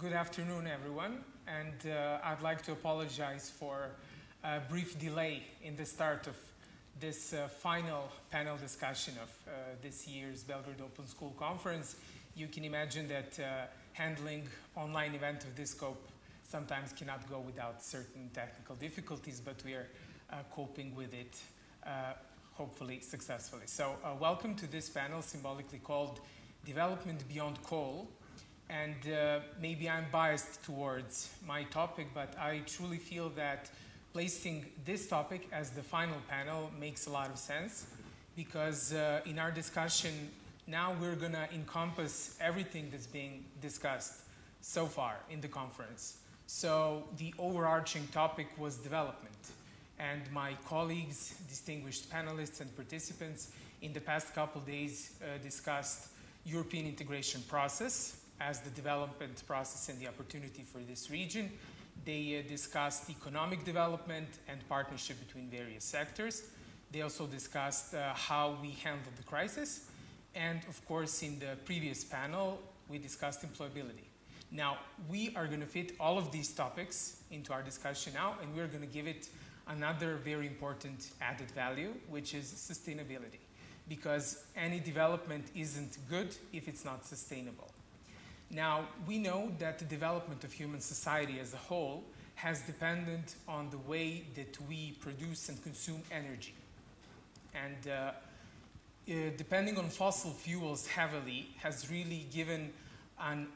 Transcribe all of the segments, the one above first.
Good afternoon, everyone. And I'd like to apologize for a brief delay in the start of this final panel discussion of this year's Belgrade Open School Conference. You can imagine that handling online event of this scope sometimes cannot go without certain technical difficulties, but we are coping with it hopefully successfully. So welcome to this panel symbolically called Development Beyond Coal. And maybe I'm biased towards my topic, but I truly feel that placing this topic as the final panel makes a lot of sense, because in our discussion now we're going to encompass everything that's being discussed so far in the conference. So the overarching topic was development, and my colleagues, distinguished panelists and participants in the past couple days discussed European integration process as the development process and the opportunity for this region. They discussed economic development and partnership between various sectors. They also discussed how we handle the crisis. And of course, in the previous panel, we discussed employability. Now, we are going to fit all of these topics into our discussion now, and we're going to give it another very important added value, which is sustainability. Because any development isn't good if it's not sustainable. Now, we know that the development of human society as a whole has depended on the way that we produce and consume energy. And depending on fossil fuels heavily has really given an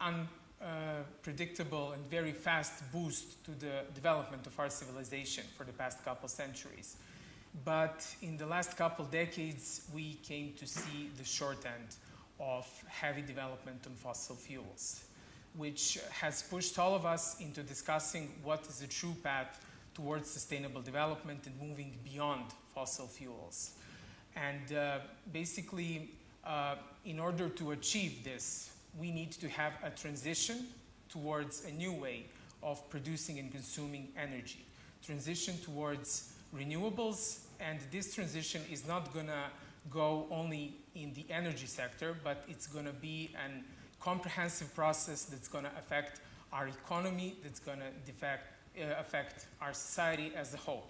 unpredictable and very fast boost to the development of our civilization for the past couple centuries. But in the last couple decades, we came to see the short end of heavy development on fossil fuels, which has pushed all of us into discussing what is a true path towards sustainable development and moving beyond fossil fuels. And basically, in order to achieve this, we need to have a transition towards a new way of producing and consuming energy. Transition towards renewables, and this transition is not going to go only in the energy sector, but it's going to be a comprehensive process that's going to affect our economy, that's going to affect our society as a whole.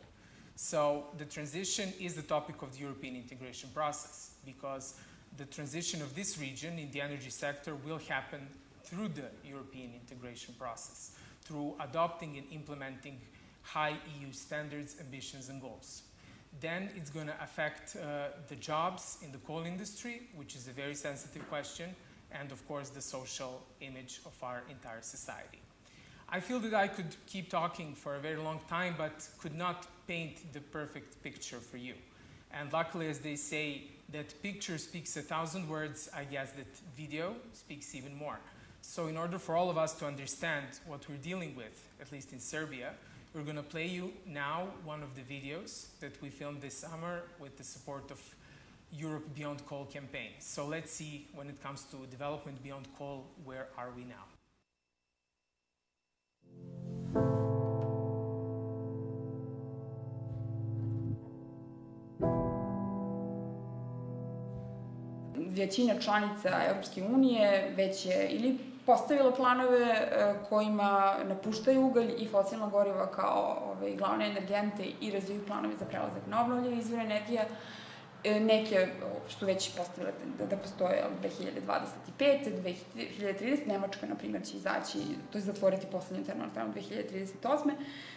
So the transition is the topic of the European integration process, because the transition of this region in the energy sector will happen through the European integration process, through adopting and implementing high EU standards, ambitions, and goals. Then it's going to affect the jobs in the coal industry, which is a very sensitive question, and of course the social image of our entire society. I feel that I could keep talking for a very long time, but could not paint the perfect picture for you. And luckily, as they say, that picture speaks 1,000 words, I guess that video speaks even more. So in order for all of us to understand what we're dealing with, at least in Serbia, we're going to play you now one of the videos that we filmed this summer with the support of Europe Beyond Coal campaign. So let's see, when it comes to development beyond coal, where are we now? Većina članica Europske unije već je ili postavila planove kojima napuštaju ugalj i fosilna goriva kao glavne energente i razviju planove za prelazak na obnovljive izvore energije. Neke su već postavile da postoje od 2025. 2030. Nemačka, na primjer, će izaći, to je zatvoriti poslednju termoelektranu 2038.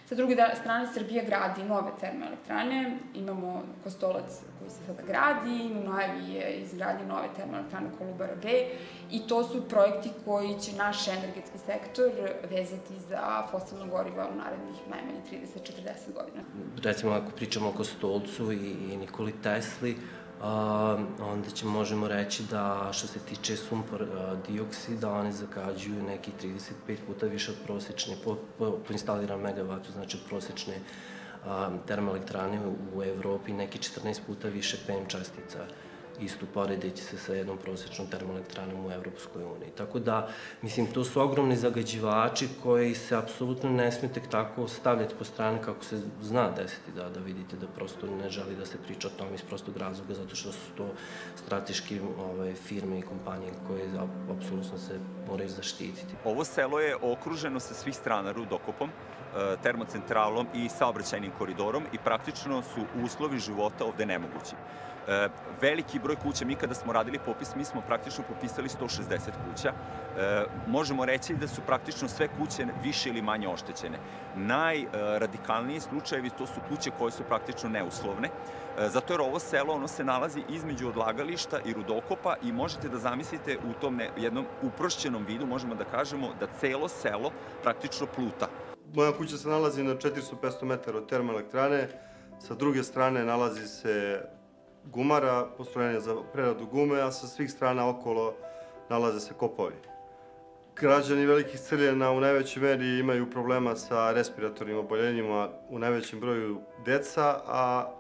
Sa druge strane, Srbija gradi nove termoelektrane. Imamo Kostolac koji se sada gradi, u najavi je izgradnje nove termoelektrane Kolubara B, i to su projekti koji će naš energetski sektor vezati za fosilno goriva u narednih najmanje 30-40 godina. Recimo, ako pričamo o Kostolcu i Nikoli Tesli, onda možemo reći da što se tiče sumpor dioksida, one zagađuju neki 35 puta više od prosečne, po instaliranom megavatu, znači od prosečne termoelektrane u Evropi, neki 14 puta više PM čestica isto poredeći se sa jednom prosječnom termoelektranom u Evropskoj uniji. Tako da, mislim, to su ogromni zagađivači koji se apsolutno ne smije tek tako stavljati po strani kako se zna desiti, da vidite da prosto ne želi da se priča o tome iz prostog razloga, zato što su to strateški firme i kompanije koje apsolutno se moraju zaštititi. Ovo selo je okruženo sa svih strana rudokopom, termocentralom i saobraćajnim koridorom i praktično su uslovi života ovde nemogući. Veliki broj kuća, mi kada smo radili popis, mi smo praktično popisali 160 kuća. Možemo reći da su praktično sve kuće više ili manje oštećene. Najradikalniji slučajevi to su kuće koje su praktično neuslovne, zato jer ovo selo ono se nalazi između odlagališta i rudokopa i možete da zamislite u tom jednom uprošćenom vidu, možemo da kažemo da celo selo praktično pluta. Moja kuća se nalazi na 400-500 metara od termoelektrane, sa druge strane nalazi se gumara, postrojenje za preradu gume, a sa svih strana okolo nalaze se kopovi. Građani velikih Crljena u najvećoj meri imaju problema sa respiratornim oboljenjima, u najvećem broju deca, a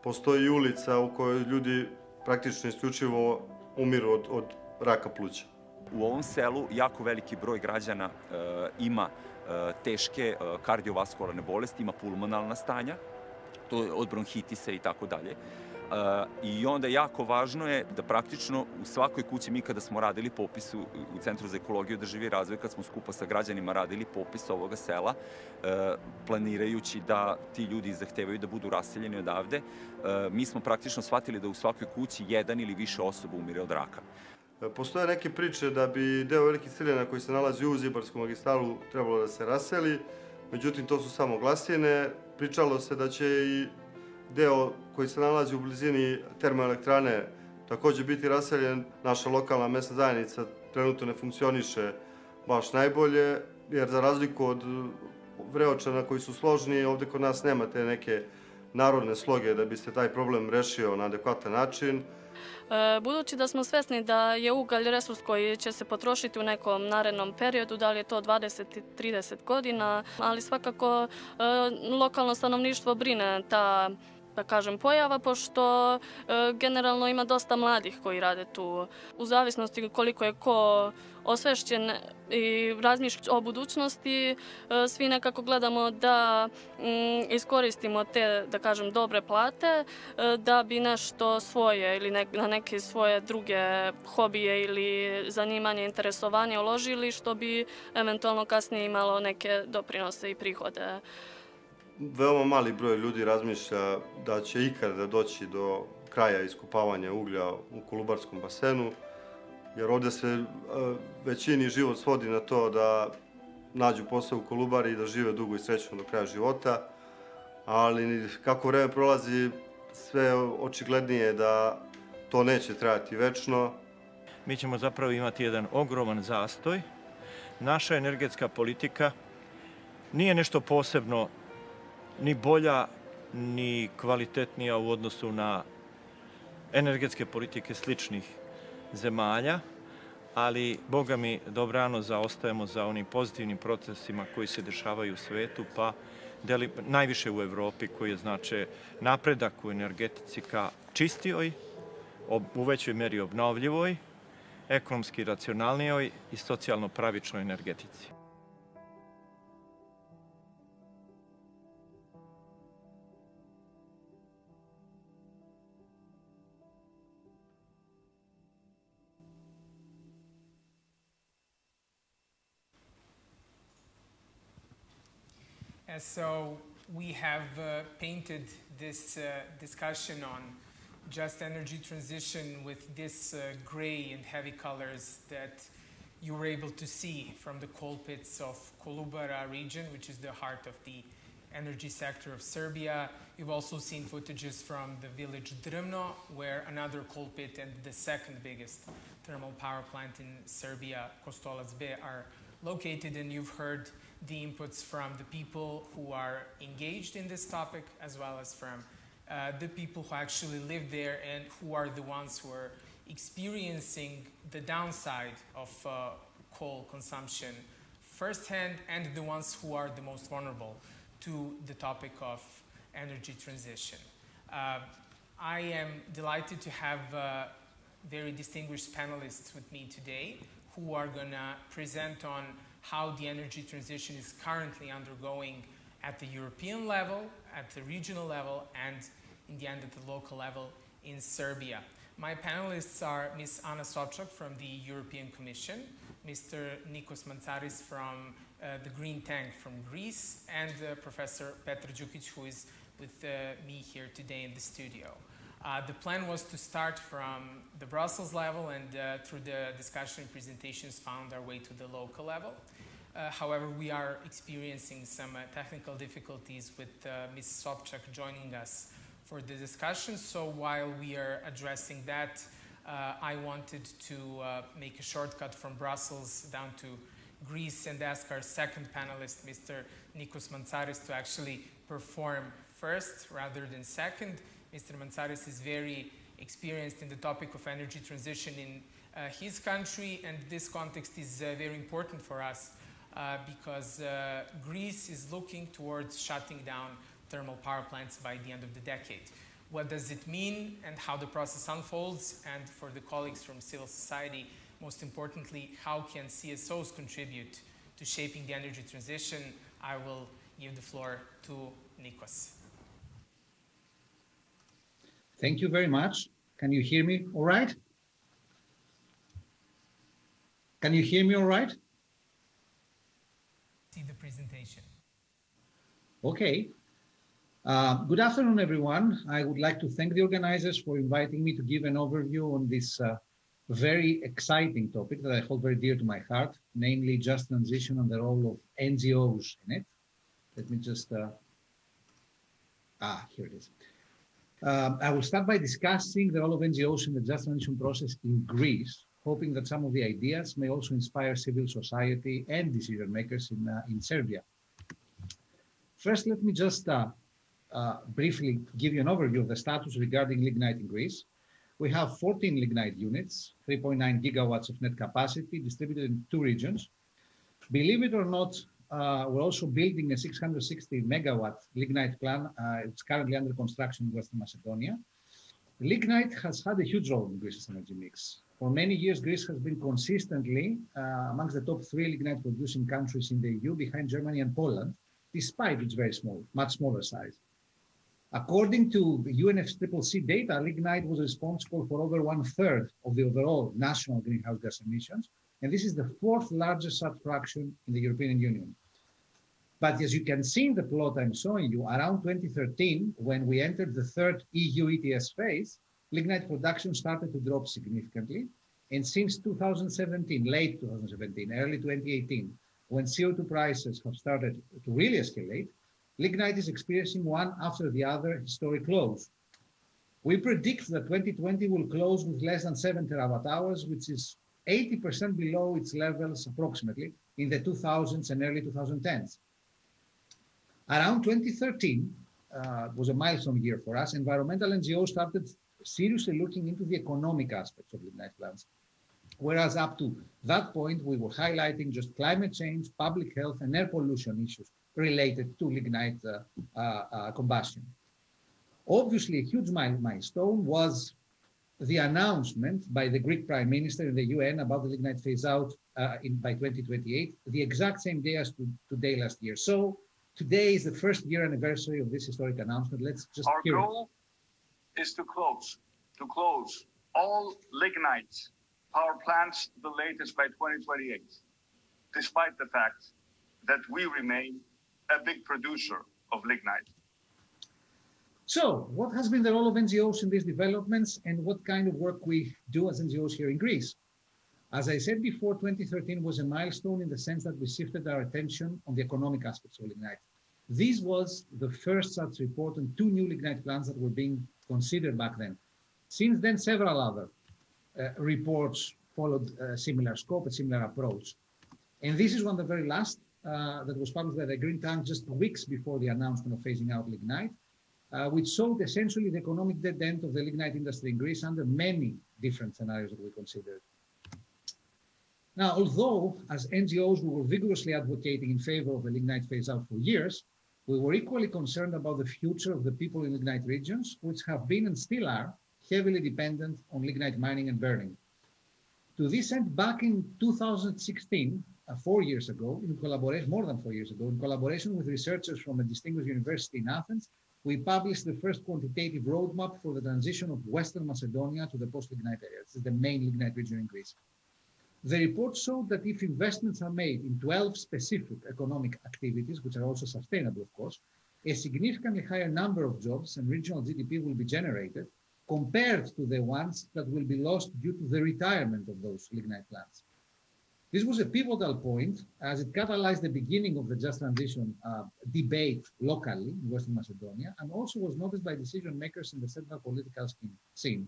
postoji ulica u kojoj ljudi praktično isključivo umiru od raka pluća. U ovom selu jako veliki broj građana ima teške kardiovaskularne bolesti, ima pulmonalna stanja, to je od bronhitisa i tako dalje. I onda jako važno je da praktično u svakoj kući, mi kada smo radili popis u Centru za ekologiju i održivi razvoj, kad smo skupa sa građanima radili popis ovoga sela, planirajući da ti ljudi zahtevaju da budu raseljeni odavde, mi smo praktično shvatili da u svakoj kući jedan ili više osoba umire od raka. Postoje neke priče da bi deo velikih Crljena koji se nalazi uz Ibarsku magistralu trebalo da se raseli, međutim to su samo glasine. Pričalo se da će i deo koji se nalazi u blizini termoelektrane takođe biti raseljen. Naša lokalna mesna zajednica trenutno ne funkcioniše baš najbolje, jer za razliku od Vreočana koji su složni, ovde kod nas nema te neke narodne sloge da bi se taj problem rešio na adekvatan način. Budući da smo svesni da je ugalj resurs koji će se potrošiti u nekom narednom periodu, da li je to 20-30 godina, ali svakako lokalno stanovništvo brine ta, da kažem, pojava, pošto generalno ima dosta mladih koji rade tu. U zavisnosti koliko je ko osvešćen i razmišlja o budućnosti, svi nekako gledamo da iskoristimo te, da kažem, dobre plate, da bi nešto svoje ili na neke svoje druge hobije ili zanimanje, interesovanje uložili, što bi eventualno kasnije imalo neke doprinose i prihode. Veoma mali broj ljudi razmišlja da će ikada doći do kraja iskopavanja uglja u Kolubarskom basenu, jer ovde se većini život svodi na to da nađu posao u Kolubari i da žive dugo i srećno do kraja života, ali kako vreme prolazi, sve očiglednije da to neće trajati večno. Mi ćemo zapravo imati jedan ogroman zastoj. Naša energetska politika nije nešto posebno ni bolja, ni kvalitetnija u odnosu na energetske politike sličnih zemalja, ali, boga mi, dobrano zaostajemo za onim pozitivnim procesima koji se dešavaju u svetu, pa najviše u Evropi, koji znače napredak u energetici ka čistijoj, u većoj meri obnovljivoj, ekonomski racionalnijoj i socijalno pravičnoj energetici. So we have painted this discussion on just energy transition with this gray and heavy colors that you were able to see from the coal pits of Kolubara region, which is the heart of the energy sector of Serbia. You've also seen footages from the village Drmno, where another coal pit and the second biggest thermal power plant in Serbia, Kostolac B, are located, and you've heard the inputs from the people who are engaged in this topic, as well as from the people who actually live there and who are the ones who are experiencing the downside of coal consumption firsthand, and the ones who are the most vulnerable to the topic of energy transition. I am delighted to have very distinguished panelists with me today who are going to present on how the energy transition is currently undergoing at the European level, at the regional level, and in the end at the local level in Serbia. My panelists are Ms. Ana Sobczak from the European Commission, Mr. Nikos Mantzaris from the Green Tank from Greece, and Professor Petar Đukić, who is with me here today in the studio. The plan was to start from the Brussels level and through the discussion and presentations found our way to the local level. However, we are experiencing some technical difficulties with Ms. Sobczak joining us for the discussion. So while we are addressing that, I wanted to make a shortcut from Brussels down to Greece and ask our second panelist, Mr. Nikos Mantzaris, to actually perform first rather than second. Mr. Mantzaris is very experienced in the topic of energy transition in his country, and this context is very important for us because Greece is looking towards shutting down thermal power plants by the end of the decade. What does it mean and how the process unfolds? And for the colleagues from civil society, most importantly, how can CSOs contribute to shaping the energy transition? I will give the floor to Nikos. Thank you very much. Can you hear me all right? Can you hear me all right? See the presentation. Okay. Good afternoon, everyone. I would like to thank the organizers for inviting me to give an overview on this very exciting topic that I hold very dear to my heart, namely just transition and the role of NGOs in it. Let me just, here it is. I will start by discussing the role of NGOs in the just transition process in Greece, hoping that some of the ideas may also inspire civil society and decision makers in Serbia. First, let me just briefly give you an overview of the status regarding lignite in Greece. We have 14 lignite units, 3.9 gigawatts of net capacity distributed in 2 regions. Believe it or not, we're also building a 660 megawatt lignite plant. It's currently under construction in Western Macedonia. Lignite has had a huge role in Greece's energy mix. For many years, Greece has been consistently amongst the top 3 lignite producing countries in the EU, behind Germany and Poland, despite its very small, much smaller size. According to the UNFCCC data, lignite was responsible for over 1/3 of the overall national greenhouse gas emissions, and this is the 4th largest such fraction in the European Union. But as you can see in the plot I'm showing you, around 2013, when we entered the 3rd EU ETS phase, lignite production started to drop significantly. And since 2017, late 2017, early 2018, when CO2 prices have started to really escalate, lignite is experiencing one after the other historic lows. We predict that 2020 will close with less than 7 terawatt hours, which is 80% below its levels approximately in the 2000s and early 2010s. Around 2013 was a milestone year for us. Environmental NGOs started seriously looking into the economic aspects of lignite plants. Whereas up to that point, we were highlighting just climate change, public health, and air pollution issues related to lignite combustion. Obviously, a huge milestone was the announcement by the Greek Prime Minister in the UN about the lignite phase out by 2028, the exact same day as today last year. So today is the 1st year anniversary of this historic announcement. Let's just hear it. Our goal is to close all lignite power plants the latest by 2028, despite the fact that we remain a big producer of lignite. So what has been the role of NGOs in these developments, and what kind of work we do as NGOs here in Greece? As I said before, 2013 was a milestone in the sense that we shifted our attention on the economic aspects of lignite. This was the first such report on 2 new lignite plants that were being considered back then. Since then, several other reports followed a similar scope, a similar approach. And this is one of the very last that was published by the Green Tank just weeks before the announcement of phasing out lignite, which showed essentially the economic dead end of the lignite industry in Greece under many different scenarios that we considered. Now, although as NGOs we were vigorously advocating in favor of the lignite phase out for years, we were equally concerned about the future of the people in lignite regions, which have been and still are heavily dependent on lignite mining and burning. To this end, back in 2016, 4 years ago, in collaboration, more than 4 years ago, in collaboration with researchers from a distinguished university in Athens, we published the first quantitative roadmap for the transition of Western Macedonia to the post-lignite area. This is the main lignite region in Greece. The report showed that if investments are made in 12 specific economic activities, which are also sustainable, of course, a significantly higher number of jobs and regional GDP will be generated compared to the ones that will be lost due to the retirement of those lignite plants. This was a pivotal point as it catalyzed the beginning of the just transition debate locally in Western Macedonia, and also was noticed by decision makers in the central political scene.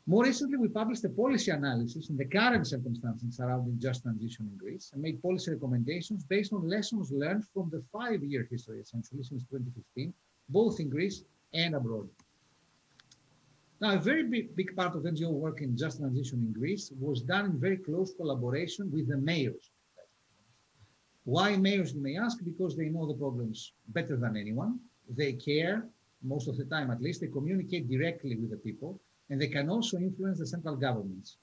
More recently, we published a policy analysis in the current circumstances surrounding just transition in Greece and made policy recommendations based on lessons learned from the 5-year history, essentially, since 2015, both in Greece and abroad. Now, a very big part of NGO work in just transition in Greece was done in very close collaboration with the mayors. Why mayors, you may ask? Because they know the problems better than anyone. They care, most of the time at least, they communicate directly with the people, and they can also influence the central governments.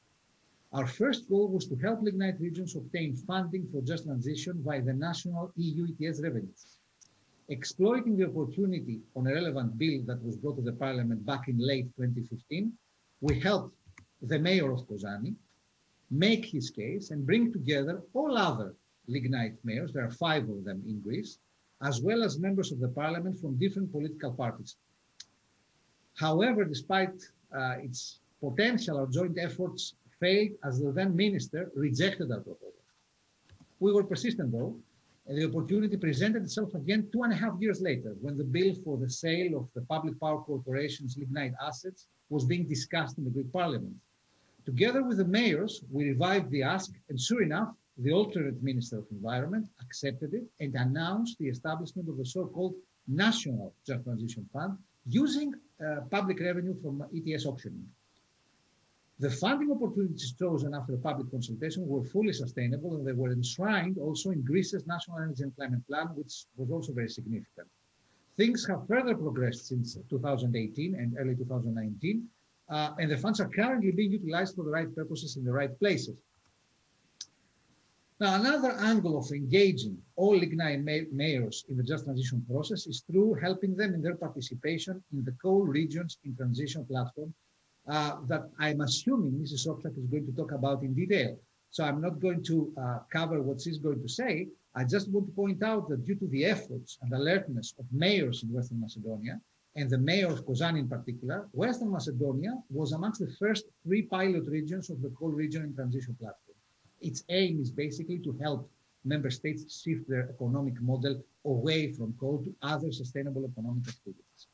Our first goal was to help lignite regions obtain funding for just transition via the national EU ETS revenues. Exploiting the opportunity on a relevant bill that was brought to the parliament back in late 2015, we helped the mayor of Kozani make his case and bring together all other lignite mayors, there are 5 of them in Greece, as well as members of the parliament from different political parties. However, despite its potential, our joint efforts failed as the then minister rejected our proposal. We were persistent though, and the opportunity presented itself again 2.5 years later when the bill for the sale of the public power corporation's lignite assets was being discussed in the Greek parliament. Together with the mayors, we revived the ask, and sure enough, the alternate Minister of Environment accepted it and announced the establishment of the so-called National Just Transition Fund using public revenue from ETS auctioning. The funding opportunities chosen after the public consultation were fully sustainable, and they were enshrined also in Greece's National Energy and Climate Plan, which was also very significant. Things have further progressed since 2018 and early 2019, and the funds are currently being utilized for the right purposes in the right places. Now, another angle of engaging all lignite mayors in the just transition process is through helping them in their participation in the coal regions in transition platform that I'm assuming Mrs. Sobczak is going to talk about in detail. So I'm not going to cover what she's going to say. I just want to point out that due to the efforts and alertness of mayors in Western Macedonia, and the mayor of Kozani in particular, Western Macedonia was amongst the first 3 pilot regions of the coal region in transition platform. Its aim is basically to help member states shift their economic model away from coal to other sustainable economic activities.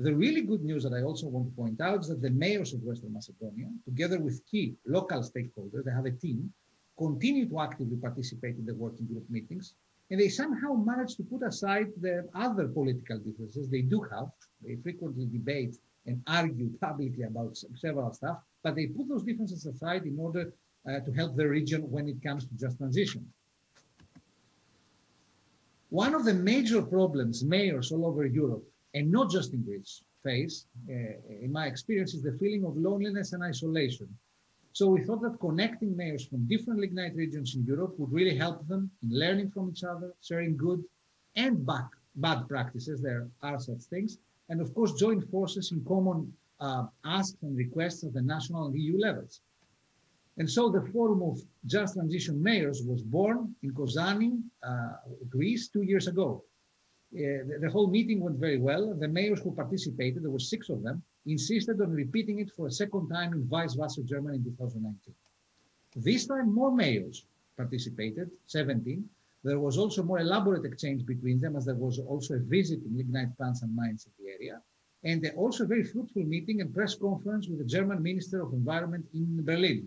The really good news that I also want to point out is that the mayors of Western Macedonia, together with key local stakeholders, they have a team, continue to actively participate in the working group meetings, and they somehow manage to put aside the other political differences they do have. They frequently debate and argue publicly about several stuff, but they put those differences aside in order to help the region when it comes to just transition. One of the major problems mayors all over Europe, and not just in Greece, face, in my experience, is the feeling of loneliness and isolation. So we thought that connecting mayors from different lignite regions in Europe would really help them in learning from each other, sharing good and bad practices, there are such things, and of course join forces in common asks and requests at the national and EU levels. And so the Forum of Just Transition Mayors was born in Kozani, Greece, 2 years ago. The whole meeting went very well. The mayors who participated, there were 6 of them, insisted on repeating it for a second time in Weißwasser, Germany in 2019. This time more mayors participated, 17. There was also more elaborate exchange between them, as there was also a visit in lignite plants and mines in the area, and also a very fruitful meeting and press conference with the German Minister of Environment in Berlin.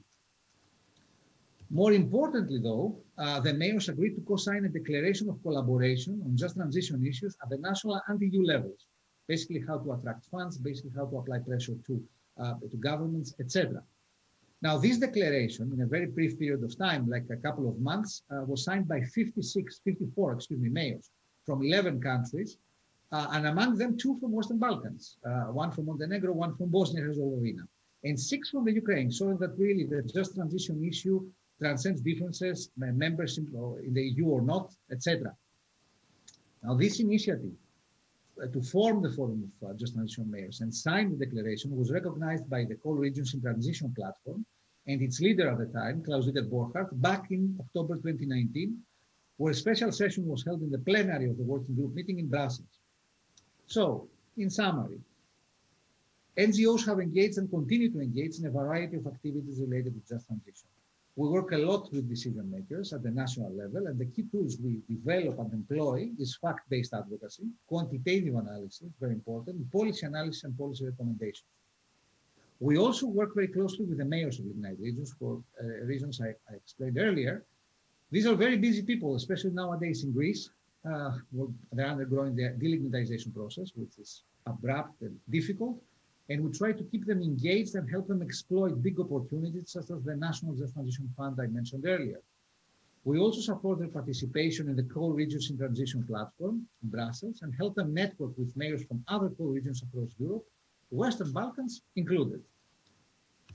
More importantly, though, the mayors agreed to co-sign a declaration of collaboration on just transition issues at the national and EU levels, basically how to attract funds, basically how to apply pressure to governments, etc. Now, this declaration, in a very brief period of time, like a couple of months, was signed by 54 mayors from 11 countries, and among them 2 from Western Balkans, 1 from Montenegro, 1 from Bosnia-Herzegovina, and 6 from the Ukraine, showing that really the just transition issue transcends differences, membership in the EU or not, etc. Now, this initiative to form the Forum of Just Transition Mayors and sign the declaration was recognized by the Coal Regions in Transition platform and its leader at the time, Klaus-Dieter Borchardt, back in October 2019, where a special session was held in the plenary of the working group meeting in Brussels. So, in summary, NGOs have engaged and continue to engage in a variety of activities related to just transition. We work a lot with decision makers at the national level, and the key tools we develop and employ is fact-based advocacy, quantitative analysis, very important, policy analysis and policy recommendations. We also work very closely with the mayors of lignite regions for reasons I explained earlier. These are very busy people, especially nowadays in Greece. They're undergoing the delignitization process, which is abrupt and difficult. And we try to keep them engaged and help them exploit big opportunities such as the National Just Transition Fund I mentioned earlier. We also support their participation in the Coal Regions in Transition platform in Brussels and help them network with mayors from other coal regions across Europe, Western Balkans included.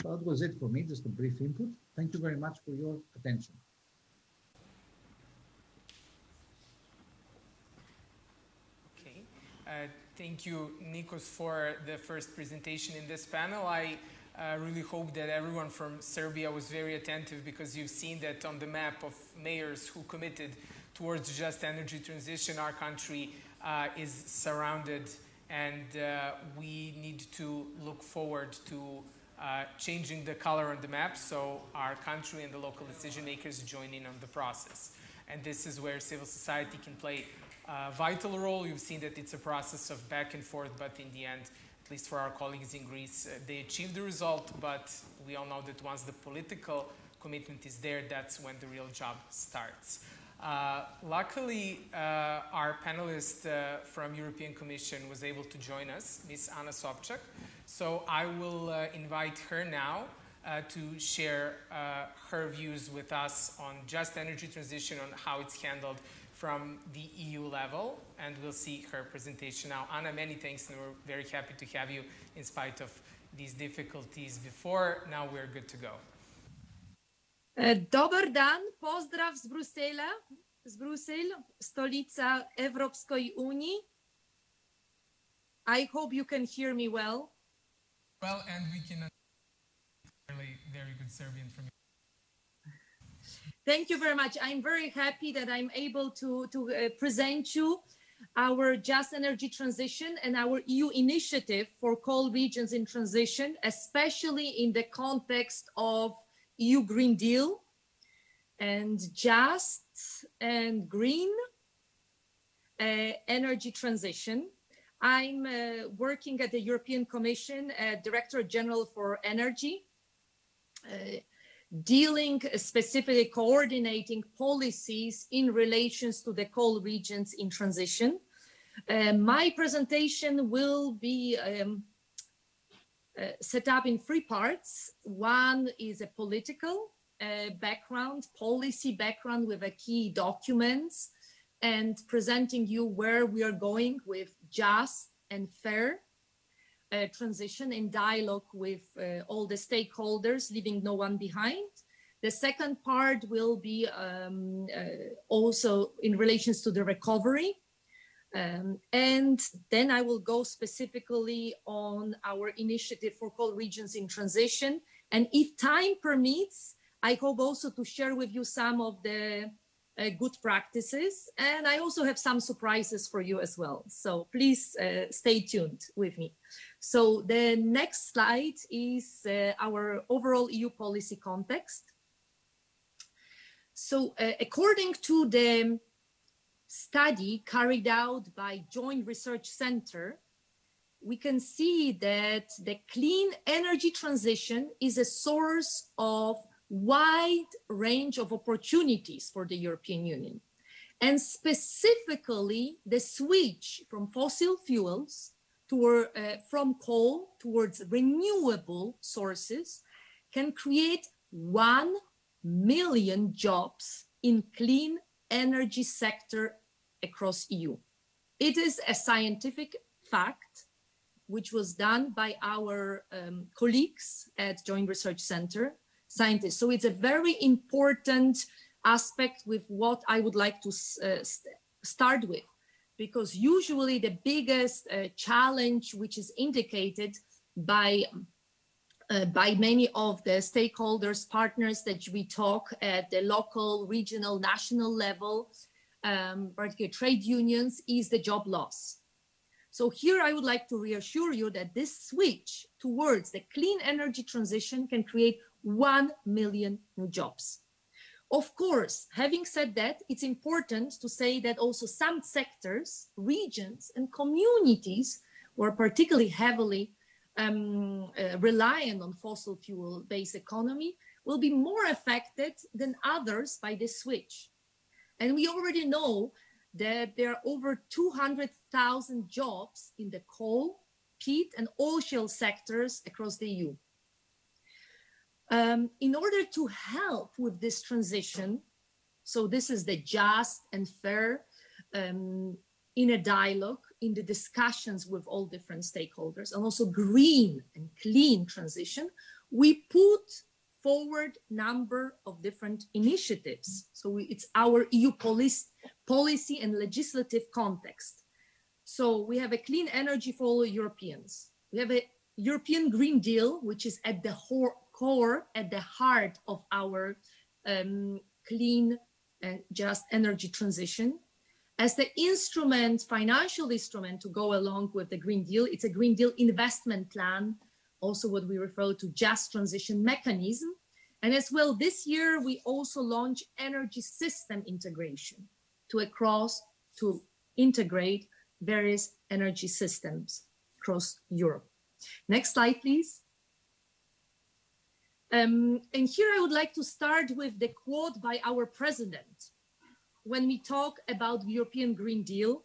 So that was it for me, just a brief input. Thank you very much for your attention. Okay. Thank you, Nikos, for the first presentation in this panel. I really hope that everyone from Serbia was very attentive, because you've seen that on the map of mayors who committed towards just energy transition, our country is surrounded, and we need to look forward to changing the color on the map so our country and the local decision makers join in on the process. And this is where civil society can play a vital role. You've seen that it's a process of back and forth, but in the end, at least for our colleagues in Greece, they achieved the result, but we all know that once the political commitment is there, that's when the real job starts. Luckily, our panelist from European Commission was able to join us, Ms. Anna Sobczak. So I will invite her now to share her views with us on just energy transition, on how it's handled from the EU level, and we'll see her presentation now. Anna, many thanks, and we're very happy to have you in spite of these difficulties before. Now we're good to go. Dobar dan, pozdrav z Bruksela, stolica Europejskiej Unii. I hope you can hear me well. Well, and we can understand very good Serbian from you. Thank you very much. I'm very happy that I'm able to present you our just energy transition and our EU initiative for coal regions in transition, especially in the context of EU Green Deal and just and green energy transition. I'm working at the European Commission, Directorate-General for Energy, dealing specifically coordinating policies in relations to the coal regions in transition. My presentation will be set up in 3 parts. One is a political background, policy background with a key documents, and presenting you where we are going with just and fair transition in dialogue with all the stakeholders, leaving no one behind. The second part will be also in relations to the recovery. And then I will go specifically on our initiative for coal regions in transition. And if time permits, I hope also to share with you some of the good practices. And I also have some surprises for you as well. So please stay tuned with me. So the next slide is our overall EU policy context. So according to the study carried out by Joint Research Center, we can see that the clean energy transition is a source of wide range of opportunities for the European Union. And specifically, the switch from fossil fuels from coal towards renewable sources can create 1 million jobs in clean energy sector across EU. It is a scientific fact which was done by our colleagues at Joint Research Center, scientists. So it's a very important aspect with what I would like to start with, because usually the biggest challenge which is indicated by many of the stakeholders, partners that we talk at the local, regional, national level, particularly trade unions, is the job loss. So here I would like to reassure you that this switch towards the clean energy transition can create 1 million new jobs. Of course, having said that, it's important to say that also some sectors, regions, and communities who are particularly heavily reliant on fossil fuel-based economy will be more affected than others by this switch. And we already know that there are over 200,000 jobs in the coal, peat, and oil shale sectors across the EU. In order to help with this transition, so this is the just and fair in a dialogue, in the discussions with all different stakeholders, and also green and clean transition, we put forward number of different initiatives. So it's our EU policy and legislative context. So we have a clean energy for all Europeans. We have a European Green Deal, which is at the core, at the heart of our clean and just energy transition. As the instrument, financial instrument to go along with the Green Deal, it's a Green Deal investment plan, also what we refer to just transition mechanism. And as well, this year, we also launched energy system integration to integrate various energy systems across Europe. Next slide, please. And here I would like to start with the quote by our president. When we talk about the European Green Deal,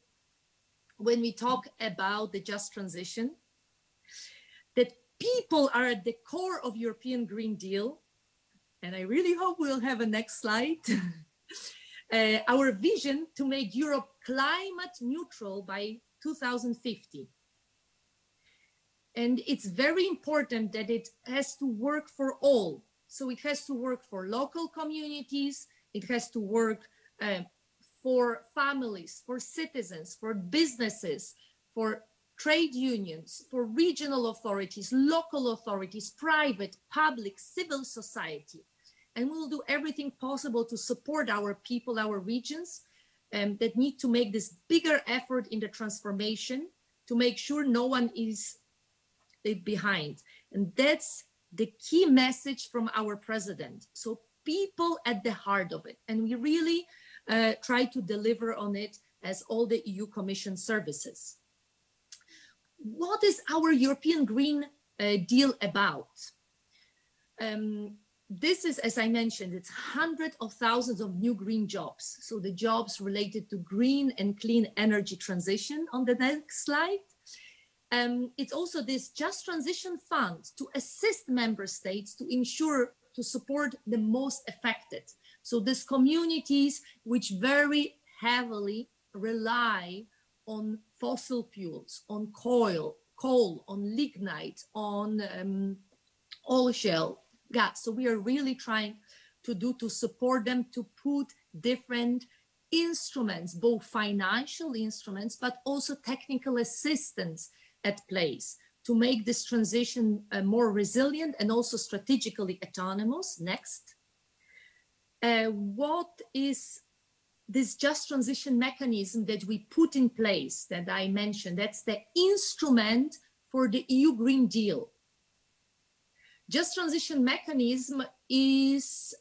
when we talk about the just transition, that people are at the core of European Green Deal, and I really hope we'll have a next slide, our vision to make Europe climate neutral by 2050. And it's very important that it has to work for all. So it has to work for local communities, it has to work for families, for citizens, for businesses, for trade unions, for regional authorities, local authorities, private, public, civil society. And we'll do everything possible to support our people, our regions that need to make this bigger effort in the transformation to make sure no one is left behind. And that's the key message from our president. So people at the heart of it. And we really try to deliver on it as all the EU Commission services. What is our European Green Deal about? This is, as I mentioned, it's hundreds of thousands of new green jobs. So the jobs related to green and clean energy transition on the next slide. It's also this Just Transition Fund to assist member states to ensure to support the most affected. So these communities which very heavily rely on fossil fuels, on coal, on lignite, on oil shale gas. So we are really trying to support them to put different instruments, both financial instruments, but also technical assistance at place to make this transition more resilient and also strategically autonomous. Next. What is this just transition mechanism that we put in place that I mentioned? That's the instrument for the EU Green Deal. Just transition mechanism is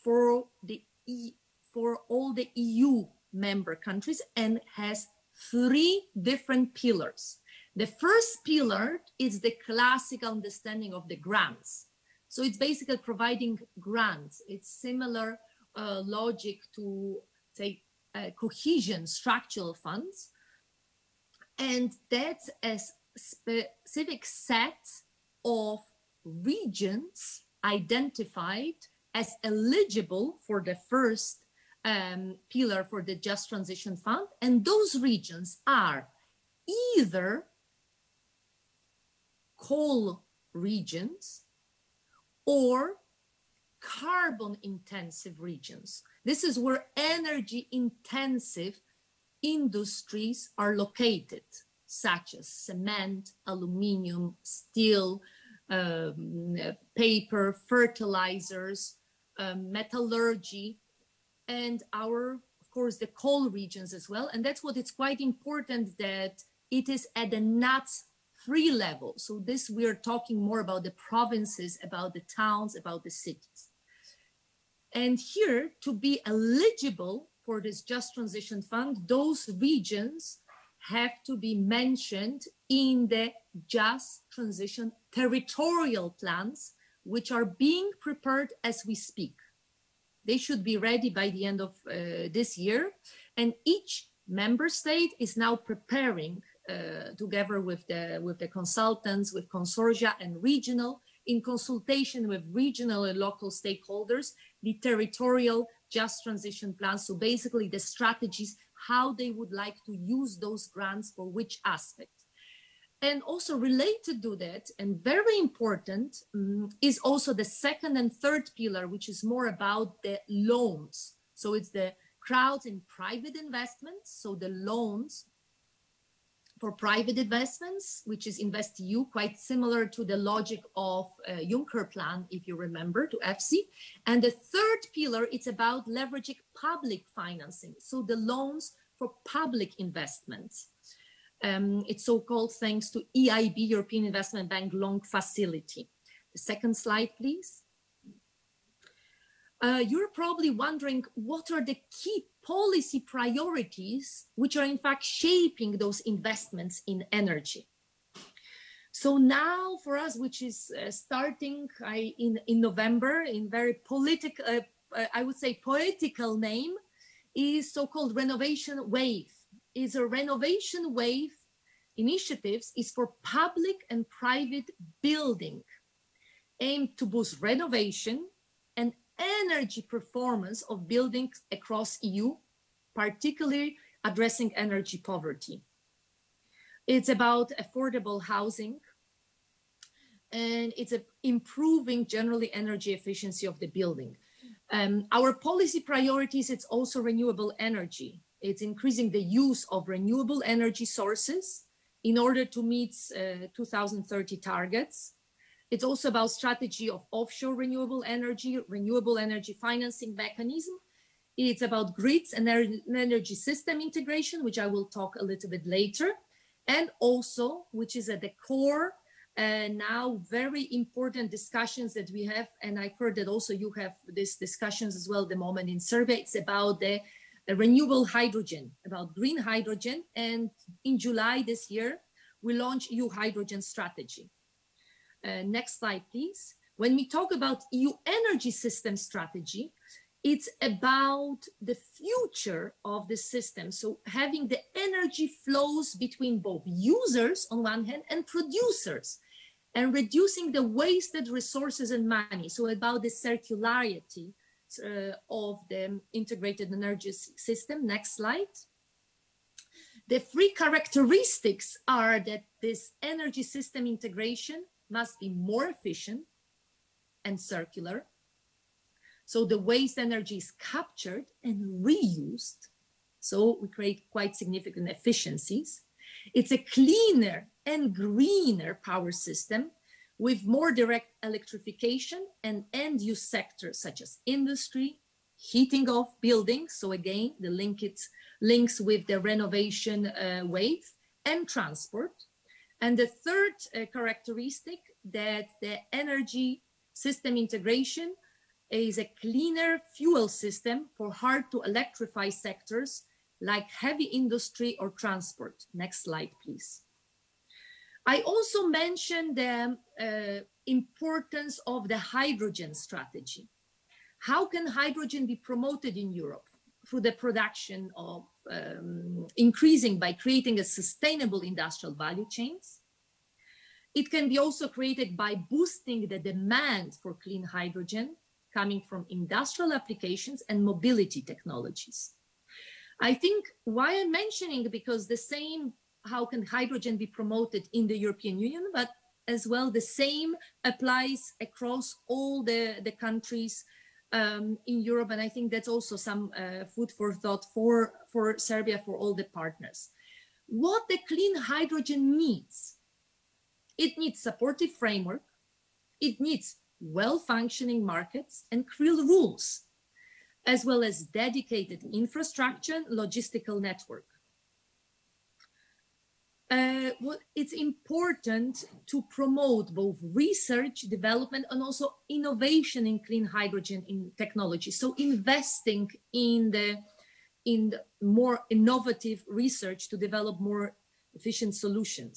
for all the EU member countries and has 3 different pillars. The first pillar is the classic understanding of the grants. So it's basically providing grants. It's similar logic to, say, cohesion structural funds. And that's a specific set of regions identified as eligible for the first pillar for the Just Transition Fund. And those regions are either coal regions or carbon intensive regions. This is where energy intensive industries are located, such as cement, aluminium, steel, paper, fertilizers, metallurgy, and of course, the coal regions as well. And that's what it's quite important that it is at the NUTS-3 level. So this, we are talking more about the provinces, about the towns, about the cities. And here, to be eligible for this Just Transition Fund, those regions have to be mentioned in the Just Transition territorial plans, which are being prepared as we speak. They should be ready by the end of this year. And each member state is now preparing, together with the consultants, with consortia and regional, in consultation with regional and local stakeholders, the territorial Just Transition plans. So basically the strategies, how they would like to use those grants for which aspect. And also related to that, and very important, is also the second and third pillar, which is more about the loans. So it's the crowds in private investments, so the loans for private investments, which is InvestEU, quite similar to the logic of Juncker plan, if you remember, to EFSI. And the third pillar, it's about leveraging public financing, so the loans for public investments. It's so-called thanks to EIB, European Investment Bank Loan Facility. The second slide, please. You're probably wondering what are the key policy priorities which are in fact shaping those investments in energy. So now for us, which is starting in November, in very political, I would say poetical name, is so-called Renovation Wave. Is a renovation wave initiatives is for public and private building, aimed to boost renovation and energy performance of buildings across EU, particularly addressing energy poverty. It's about affordable housing, and it's improving generally energy efficiency of the building. Our policy priorities, it's also renewable energy. It's increasing the use of renewable energy sources in order to meet 2030 targets. It's also about strategy of offshore renewable energy financing mechanism. It's about grids and energy system integration, which I will talk a little bit later. And also, which is at the core, now very important discussions that we have, and I've heard that also you have these discussions as well at the moment in Serbia. It's about the renewable hydrogen, about green hydrogen. And in July this year, we launched EU hydrogen strategy. Next slide, please. When we talk about EU energy system strategy, it's about the future of the system. So having the energy flows between both users on one hand and producers, and reducing the wasted resources and money. So about the circularity of the integrated energy system. Next slide. The three characteristics are that this energy system integration must be more efficient and circular. So the waste energy is captured and reused. So we create quite significant efficiencies. It's a cleaner and greener power system with more direct electrification and end-use sectors such as industry, heating of buildings. So again, the links with the renovation wave, and transport. And the third characteristic, that the energy system integration is a cleaner fuel system for hard to electrify sectors like heavy industry or transport. Next slide, please. I also mentioned the importance of the hydrogen strategy. How can hydrogen be promoted in Europe? Through the production of increasing by creating a sustainable industrial value chains. It can be also created by boosting the demand for clean hydrogen, coming from industrial applications and mobility technologies. I think why I'm mentioning, because the same, how can hydrogen be promoted in the European Union, but as well the same applies across all the countries in Europe. And I think that's also some food for thought for Serbia, for all the partners. What the clean hydrogen needs, it needs supportive framework, it needs well-functioning markets and clear rules, as well as dedicated infrastructure, logistical network. It's important to promote both research, development, and also innovation in clean hydrogen in technology. So investing in the more innovative research to develop more efficient solutions.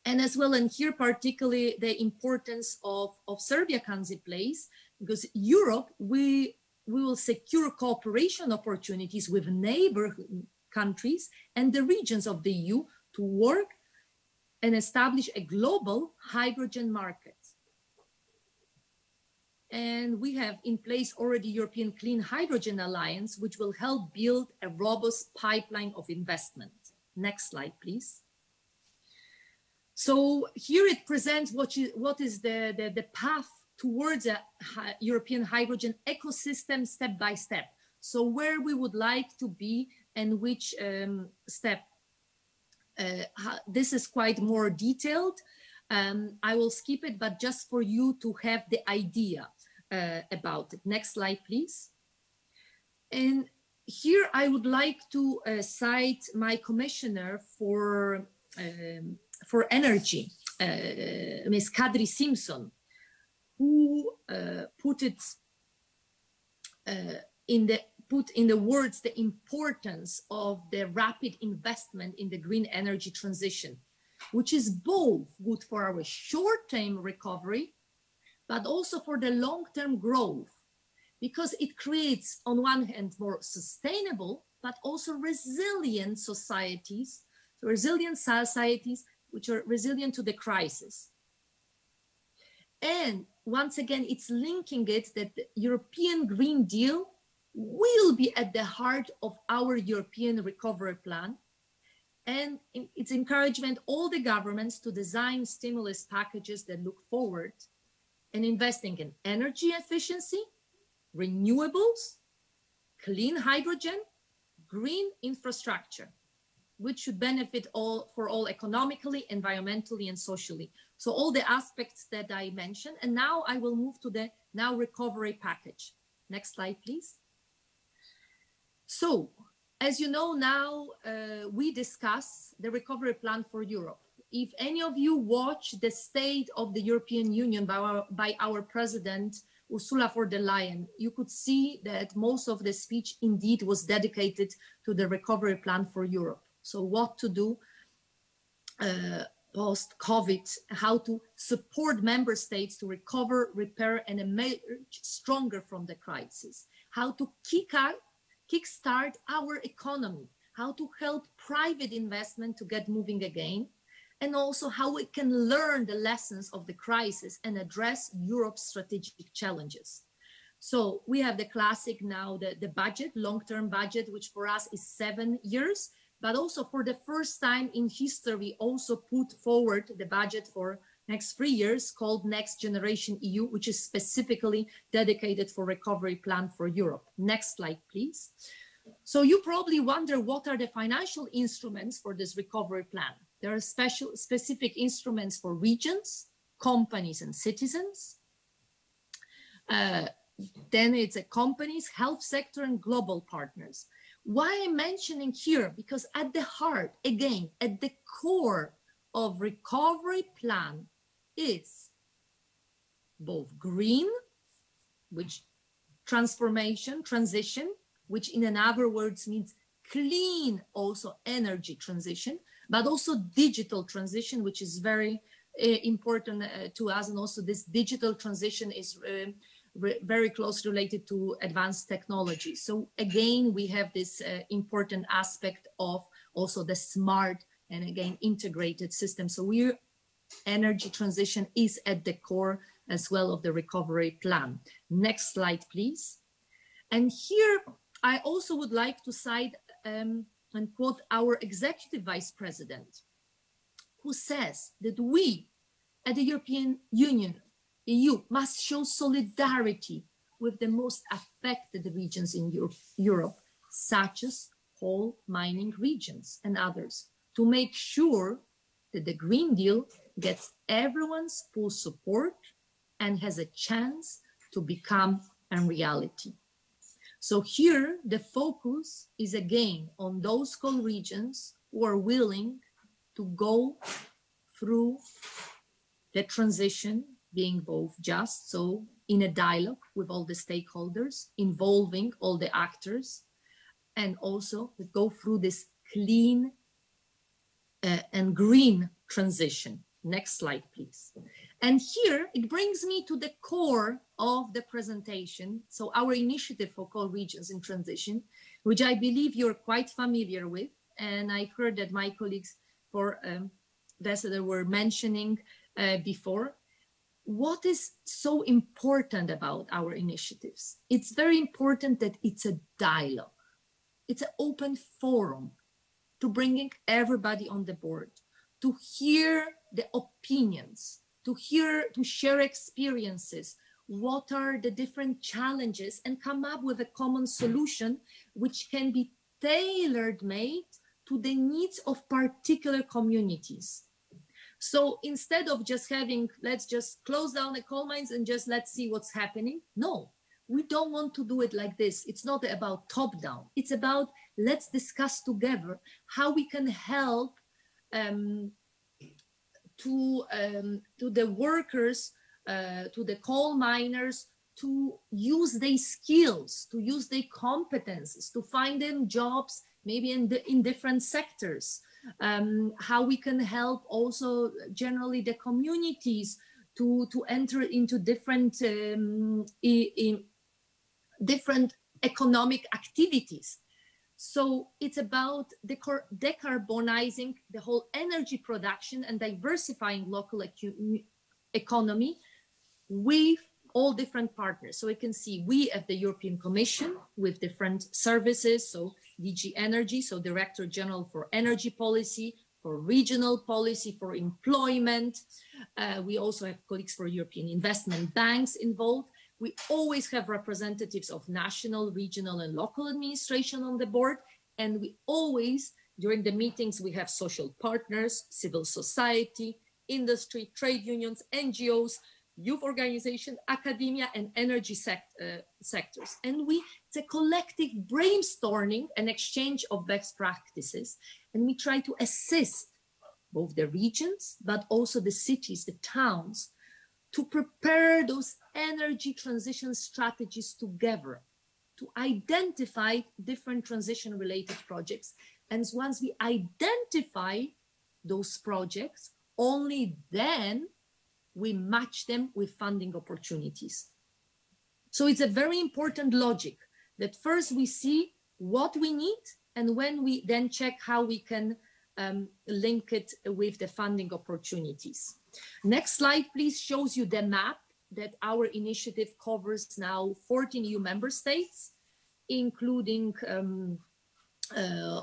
And as well, and here particularly the importance of Serbia comes in place, because Europe, we will secure cooperation opportunities with neighborhood countries and the regions of the EU to work and establish a global hydrogen market. And we have in place already European Clean Hydrogen Alliance, which will help build a robust pipeline of investment. Next slide, please. So here it presents what is the path towards a European hydrogen ecosystem step by step. So where we would like to be and which step. This is quite more detailed. I will skip it, but just for you to have the idea about it. Next slide, please. And here I would like to cite my commissioner for energy, Ms. Kadri Simpson, who put in the words the importance of the rapid investment in the green energy transition, which is both good for our short-term recovery, but also for the long-term growth, because it creates, on one hand, more sustainable, but also resilient societies, which are resilient to the crisis. And once again, it's linking it that the European Green Deal will be at the heart of our European recovery plan. And its encouragement all the governments to design stimulus packages that look forward and investing in energy efficiency, renewables, clean hydrogen, green infrastructure, which should benefit for all economically, environmentally, and socially. So all the aspects that I mentioned. And now I will move to the now recovery package. Next slide, please. So, as you know, now we discuss the recovery plan for Europe. If any of you watch the State of the European Union by our President, Ursula von der Leyen, you could see that most of the speech indeed was dedicated to the recovery plan for Europe. So what to do post-COVID, how to support member states to recover, repair, and emerge stronger from the crisis, how to kickstart our economy, how to help private investment to get moving again, and also how we can learn the lessons of the crisis and address Europe's strategic challenges. So we have the classic now, the budget, long-term budget, which for us is 7 years, but also for the first time in history, we also put forward the budget for next 3 years called Next Generation EU, which is specifically dedicated for recovery plan for Europe. Next slide, please. So you probably wonder, what are the financial instruments for this recovery plan? There are specific instruments for regions, companies, and citizens. Then it's companies, health sector, and global partners. Why I'm mentioning here? Because at the heart, again, at the core of recovery plan is both green, which transition, which in other words means clean also energy transition, but also digital transition, which is very important to us. And also this digital transition is very closely related to advanced technology. So again, we have this important aspect of also the smart and again, integrated system. So energy transition is at the core as well of the recovery plan. Next slide, please. And here, I also would like to cite and quote our executive vice president, who says that we at the European Union, EU, must show solidarity with the most affected regions in Europe, such as coal mining regions and others, to make sure that the Green Deal gets everyone's full support and has a chance to become a reality. So here, the focus is again on those coal regions who are willing to go through the transition, being both just, so in a dialogue with all the stakeholders, involving all the actors, and also to go through this clean and green transition. Next slide, please. And here it brings me to the core of the presentation. So our initiative for coal regions in transition, which I believe you're quite familiar with. And I heard that my colleagues for Ambassador were mentioning before. What is so important about our initiatives? It's very important that it's a dialogue. It's an open forum to bringing everybody on the board, to hear the opinions, to share experiences, what are the different challenges, and come up with a common solution which can be tailor-made to the needs of particular communities. So instead of just having, let's just close down the coal mines and just let's see what's happening. No, we don't want to do it like this. It's not about top-down. It's about let's discuss together how we can help to the workers, to the coal miners, to use their skills, to use their competences, to find them jobs maybe in different sectors. How we can help also generally the communities to enter into different different economic activities. So it's about decarbonizing the whole energy production and diversifying local economy with all different partners. So we can see we at the European Commission with different services, so DG Energy, so Directorate-General for Energy Policy, for Regional Policy, for Employment. We also have colleagues for European investment banks involved. We always have representatives of national, regional, and local administration on the board. And we always, during the meetings, we have social partners, civil society, industry, trade unions, NGOs, youth organization, academia, and energy sectors. And it's a collective brainstorming and exchange of best practices. And we try to assist both the regions, but also the cities, the towns, to prepare those energy transition strategies together, to identify different transition-related projects. And once we identify those projects, only then we match them with funding opportunities. So it's a very important logic that first we see what we need, and when we then check how we can link it with the funding opportunities. Next slide, please, shows you the map that our initiative covers now 14 EU member states, including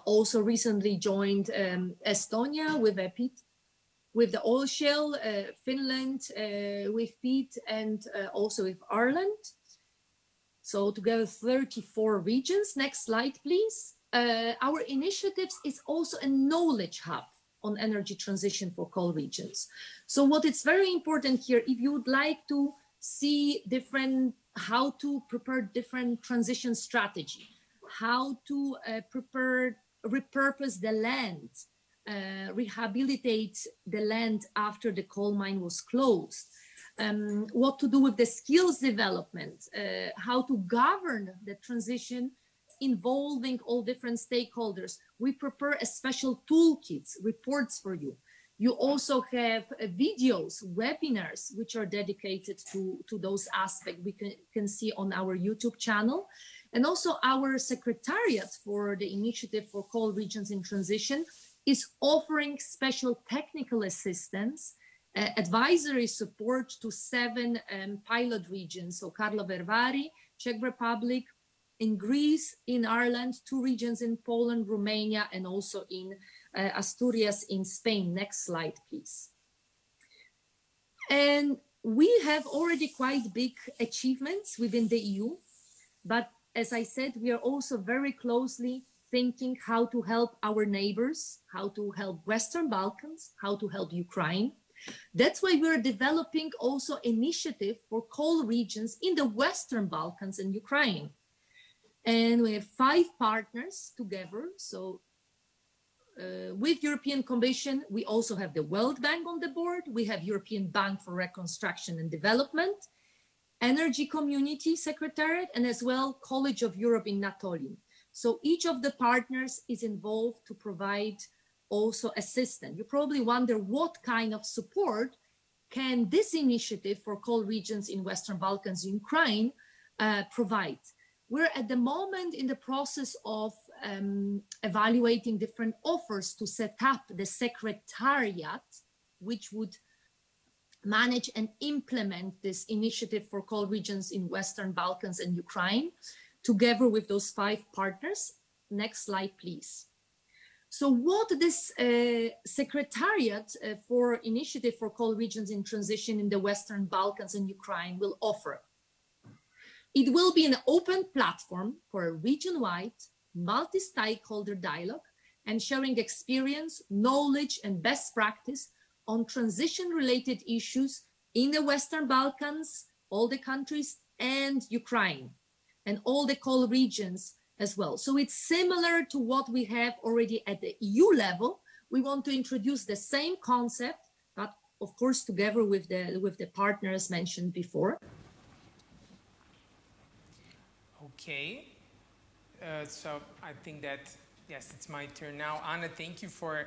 also recently joined Estonia with EPIT, with the oil shale, Finland with peat, and also with Ireland. So together 34 regions. Next slide, please. Our initiatives is also a knowledge hub on energy transition for coal regions. So what is very important here, if you would like to see how to prepare different transition strategy, how to repurpose the land, rehabilitate the land after the coal mine was closed, what to do with the skills development, how to govern the transition involving all different stakeholders. We prepare a special toolkits, reports for you. You also have videos, webinars, which are dedicated to those aspects we can see on our YouTube channel. And also our secretariat for the Initiative for Coal Regions in Transition is offering special technical assistance advisory support to 7 pilot regions, so Karlovy Vary, Czech Republic, in Greece, in Ireland, 2 regions in Poland, Romania, and also in Asturias in Spain. Next slide, please. And we have already quite big achievements within the EU, but as I said, we are also very closely thinking how to help our neighbors, how to help Western Balkans, how to help Ukraine. That's why we're developing also initiative for coal regions in the Western Balkans and Ukraine. And we have 5 partners together. So with European Commission, we also have the World Bank on the board. We have European Bank for Reconstruction and Development, Energy Community Secretariat, and as well College of Europe in Natolin. So each of the partners is involved to provide also assistance. You probably wonder what kind of support can this initiative for coal regions in Western Balkans and Ukraine provide. We're at the moment in the process of evaluating different offers to set up the secretariat, which would manage and implement this initiative for coal regions in Western Balkans and Ukraine, together with those 5 partners. Next slide, please. So what this secretariat for initiative for coal regions in transition in the Western Balkans and Ukraine will offer? It will be an open platform for a region-wide, multi-stakeholder dialogue and sharing experience, knowledge, and best practice on transition-related issues in the Western Balkans, all the countries, and Ukraine, and all the coal regions as well. So it's similar to what we have already at the EU level. We want to introduce the same concept, but of course, together with the partners mentioned before. Okay, so I think that, yes, it's my turn now. Anna, thank you for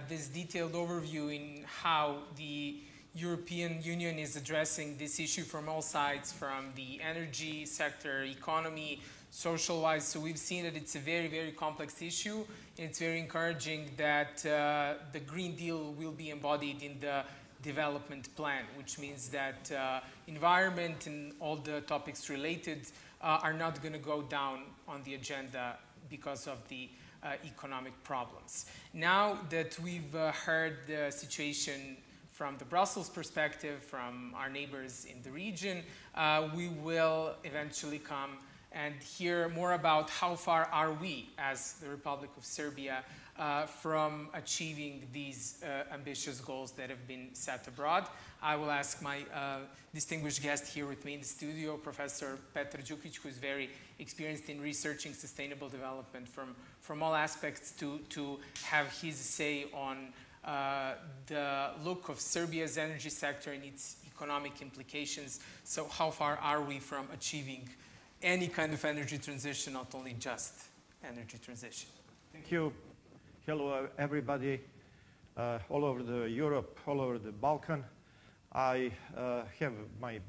this detailed overview in how the European Union is addressing this issue from all sides, from the energy sector, economy, social-wise. So we've seen that it's a very, very complex issue. It's very encouraging that the Green Deal will be embodied in the development plan, which means that environment and all the topics related are not going to go down on the agenda because of the economic problems. Now that we've heard the situation from the Brussels perspective, from our neighbors in the region, we will eventually come and hear more about how far are we as the Republic of Serbia from achieving these ambitious goals that have been set abroad. I will ask my distinguished guest here with me in the studio, Professor Petar Đukić, who is very experienced in researching sustainable development from all aspects, to have his say on the look of Serbia's energy sector and its economic implications. So how far are we from achieving any kind of energy transition, not only just energy transition? Thank you. Hello, everybody, all over the Europe, all over the Balkan. I have my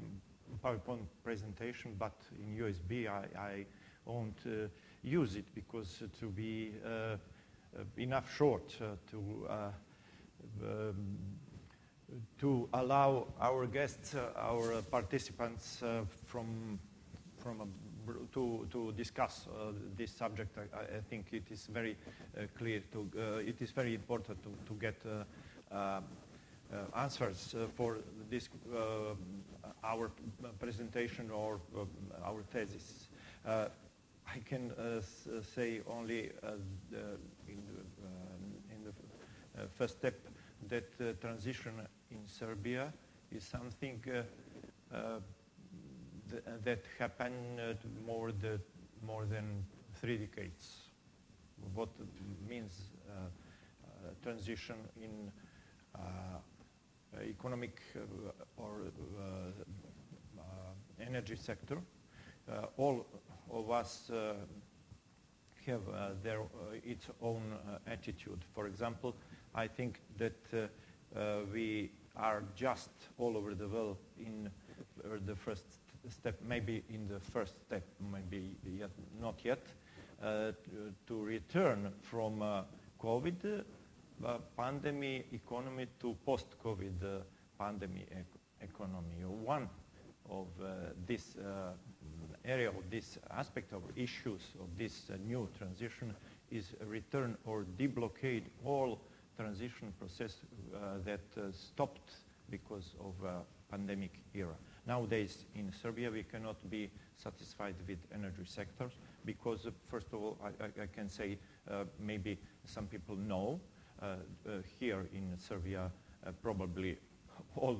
PowerPoint presentation, but in USB I won't use it because to be enough short to allow our guests, our participants to discuss this subject. I think it is very clear it is very important to get answers for this our presentation or our thesis. I can say only in the first step that transition in Serbia is something that happened more than 3 decades. What means transition in economic or energy sector. All of us have its own attitude. For example, I think that we are just all over the world in the first step, maybe in the first step, maybe not yet, to return from COVID pandemic economy to post-COVID pandemic economy. One of this area, of this aspect of issues of this new transition is return or deblockade all transition process that stopped because of pandemic era. Nowadays in Serbia we cannot be satisfied with energy sectors because first of all I can say maybe some people know here in Serbia probably all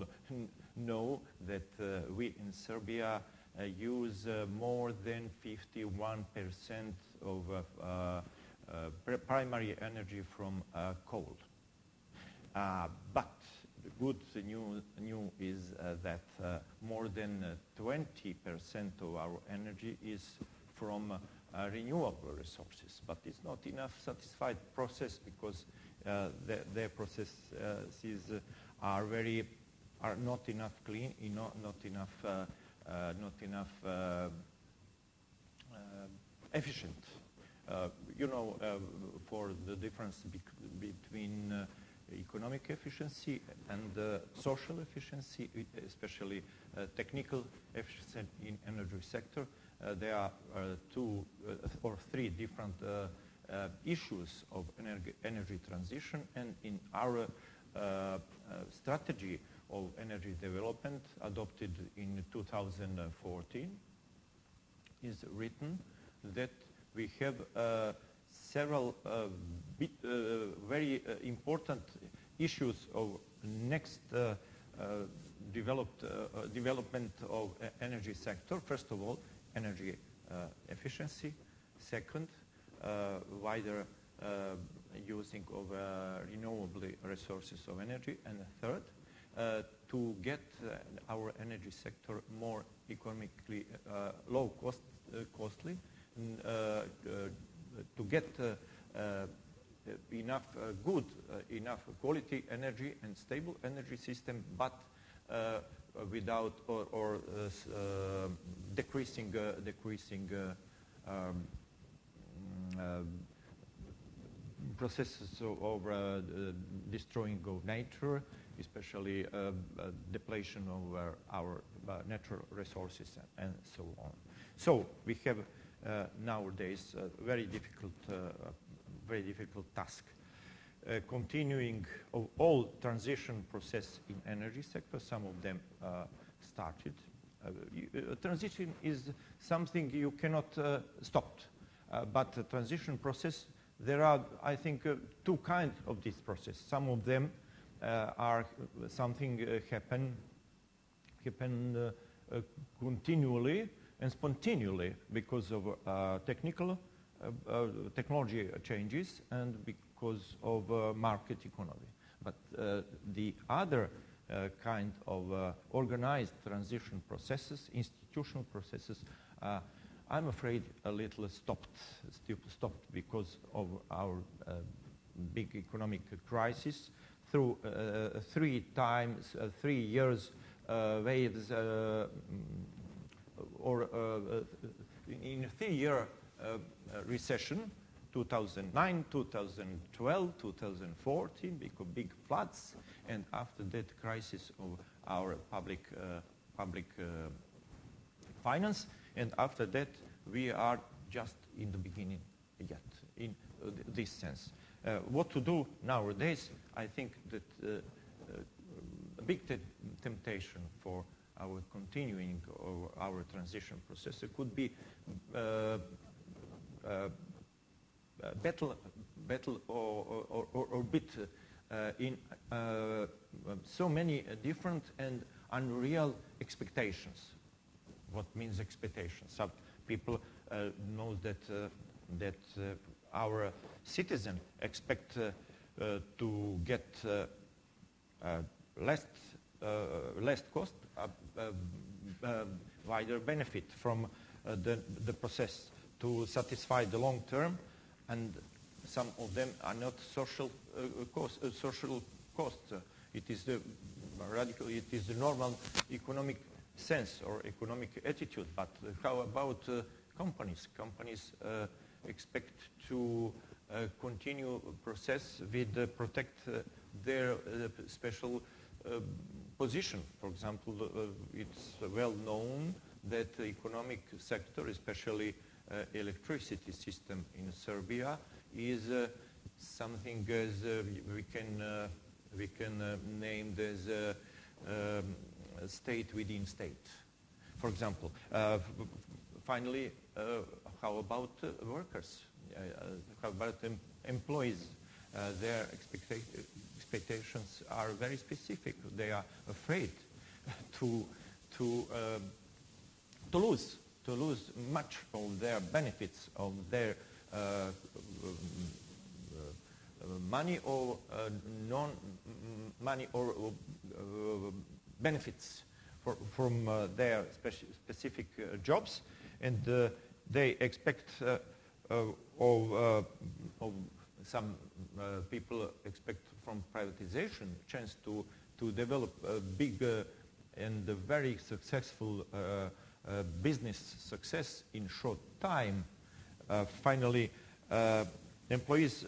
know that we in Serbia use more than 51% of primary energy from coal. But the good news is that more than 20% of our energy is from renewable resources, but it's not enough satisfied process because their processes are not enough clean, not enough efficient. You know, for the difference between economic efficiency and social efficiency, especially technical efficiency in energy sector, there are two or three different issues of energy transition, and in our strategy of energy development adopted in 2014 is written that we have several very important issues of next development of energy sector. First of all, energy efficiency. Second, wider using of renewable resources of energy. And third, to get our energy sector more economically costly, to get enough enough quality energy and stable energy system, but without or decreasing processes of destroying of nature, especially depletion of our natural resources and so on. So we have nowadays a very difficult task. Continuing of all transition process in energy sector, some of them started. Transition is something you cannot stop, but the transition process, there are, I think, two kinds of this process. Some of them are something happen continually and spontaneously because of technology changes and because of market economy. But the other kind of organized transition processes, institutional processes, I'm afraid a little stopped because of our big economic crisis. Through 3 years waves, or in a 3-year recession, 2009, 2012, 2014, because big floods, and after that crisis of our public finance, and after that we are just in the beginning yet, in this sense. What to do nowadays? I think that a big temptation for our continuing or our transition process could be battle or bit in so many different and unreal expectations. What means expectations? Some people know that our citizen expect to get less cost, wider benefit from the process to satisfy the long term, and some of them are not social costs. It is the radical. It is the normal economic sense or economic attitude. But how about companies? Companies expect to continue process with protect their special position. For example, it's well known that the economic sector, especially electricity system in Serbia, is something as we can name as state within state. For example, finally, how about workers? How about employees? Their expectations are very specific. They are afraid to lose much of their benefits, of their money or non-money or benefits from their specific jobs, and they expect some people expect from privatization chance to develop a big and a very successful business success in short time. Finally, employees